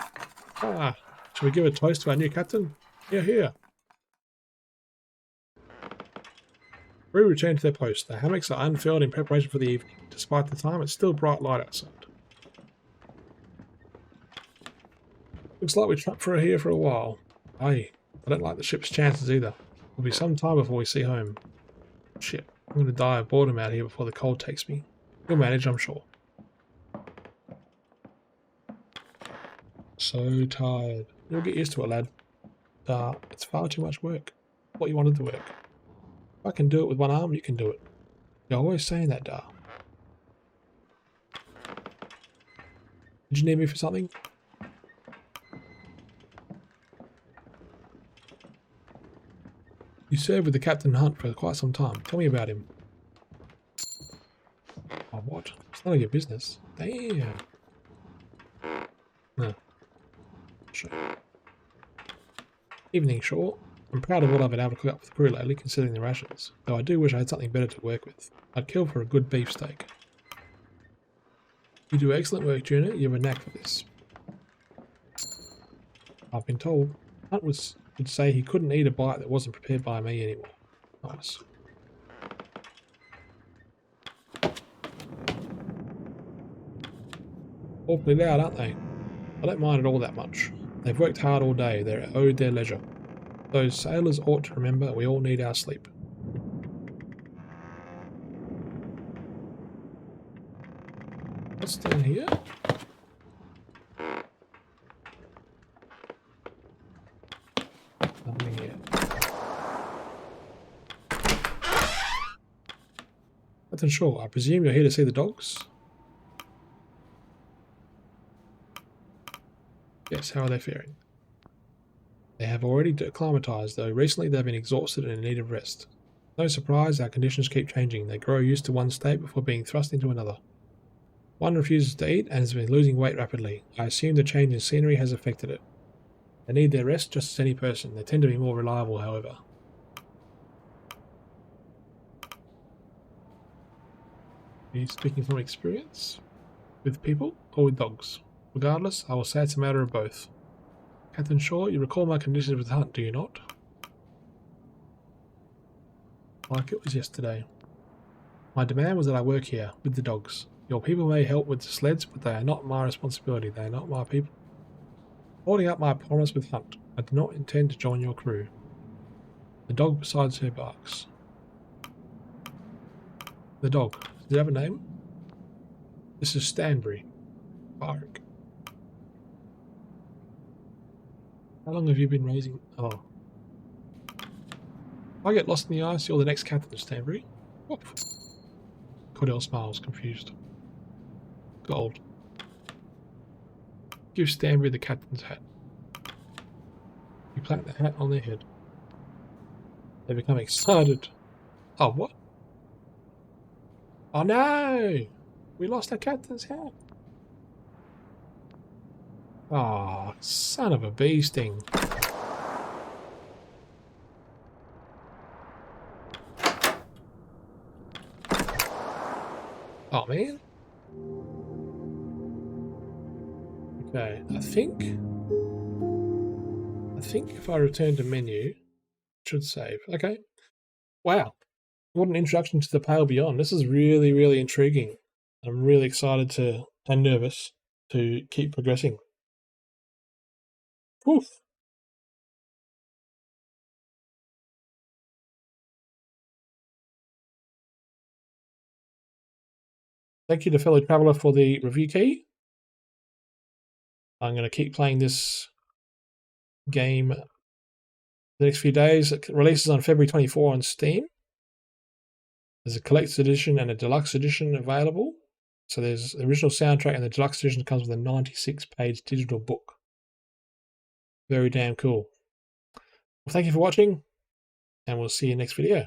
Ah, shall we give a toast to our new captain? Here, here. Crew returned to their post. The hammocks are unfurled in preparation for the evening. Despite the time, it's still bright light outside. Looks like we're trapped here for a while. Aye, I don't like the ship's chances either. It'll be some time before we see home. Shit, I'm going to die of boredom out here before the cold takes me. You'll manage, I'm sure. So tired. You'll get used to it, lad. It's far too much work. What you wanted to work. If I can do it with one arm, you can do it. You're always saying that, Dar. Did you need me for something? You served with the Captain Hunt for quite some time. Tell me about him. Oh, what? It's none of your business. Damn. No. Sure. Evening, Shaw. I'm proud of what I've been able to cook up for the crew lately, considering the rations. Though I do wish I had something better to work with. I'd kill for a good beefsteak. You do excellent work, Junior. You have a knack for this. I've been told Hunt would say he couldn't eat a bite that wasn't prepared by me anymore. Nice. Awfully loud, aren't they? I don't mind it all that much. They've worked hard all day. They're owed their leisure. Those sailors ought to remember we all need our sleep. What's down here? Nothing here. Captain Shaw, I presume you're here to see the dogs? Yes, how are they faring? They have already acclimatized, though recently they've been exhausted and in need of rest. No surprise, our conditions keep changing. They grow used to one state before being thrust into another. One refuses to eat and has been losing weight rapidly. I assume the change in scenery has affected it. They need their rest just as any person. They tend to be more reliable, however. Are you speaking from experience? With people or with dogs? Regardless, I will say it's a matter of both. Captain Shaw, you recall my conditions with Hunt, do you not? Like it was yesterday. My demand was that I work here, with the dogs. Your people may help with the sleds, but they are not my responsibility. They are not my people. Holding up my promise with Hunt, I do not intend to join your crew. The dog beside her barks. The dog. Does it have a name? This is Stanbury. Bark. How long have you been raising? Oh. If I get lost in the ice, you're the next captain, Stanbury. Whoop. Cordell smiles, confused. Gold. Give Stanbury the captain's hat. You plant the hat on their head. They become excited. Oh, what? Oh no! We lost our captain's hat. Oh, son of a bee sting. Oh man. Okay, I think if I return to menu, it should save. Okay. Wow. What an introduction to the Pale Beyond. This is really, really intriguing. I'm really excited and nervous to keep progressing. Oof. Thank you to fellow traveller for the review key. I'm going to keep playing this game the next few days. It releases on February 24 on Steam. There's a collector's edition and a deluxe edition available. So there's the original soundtrack, and the deluxe edition comes with a 96-page digital book. Very damn cool. Well, thank you for watching, and we'll see you next video.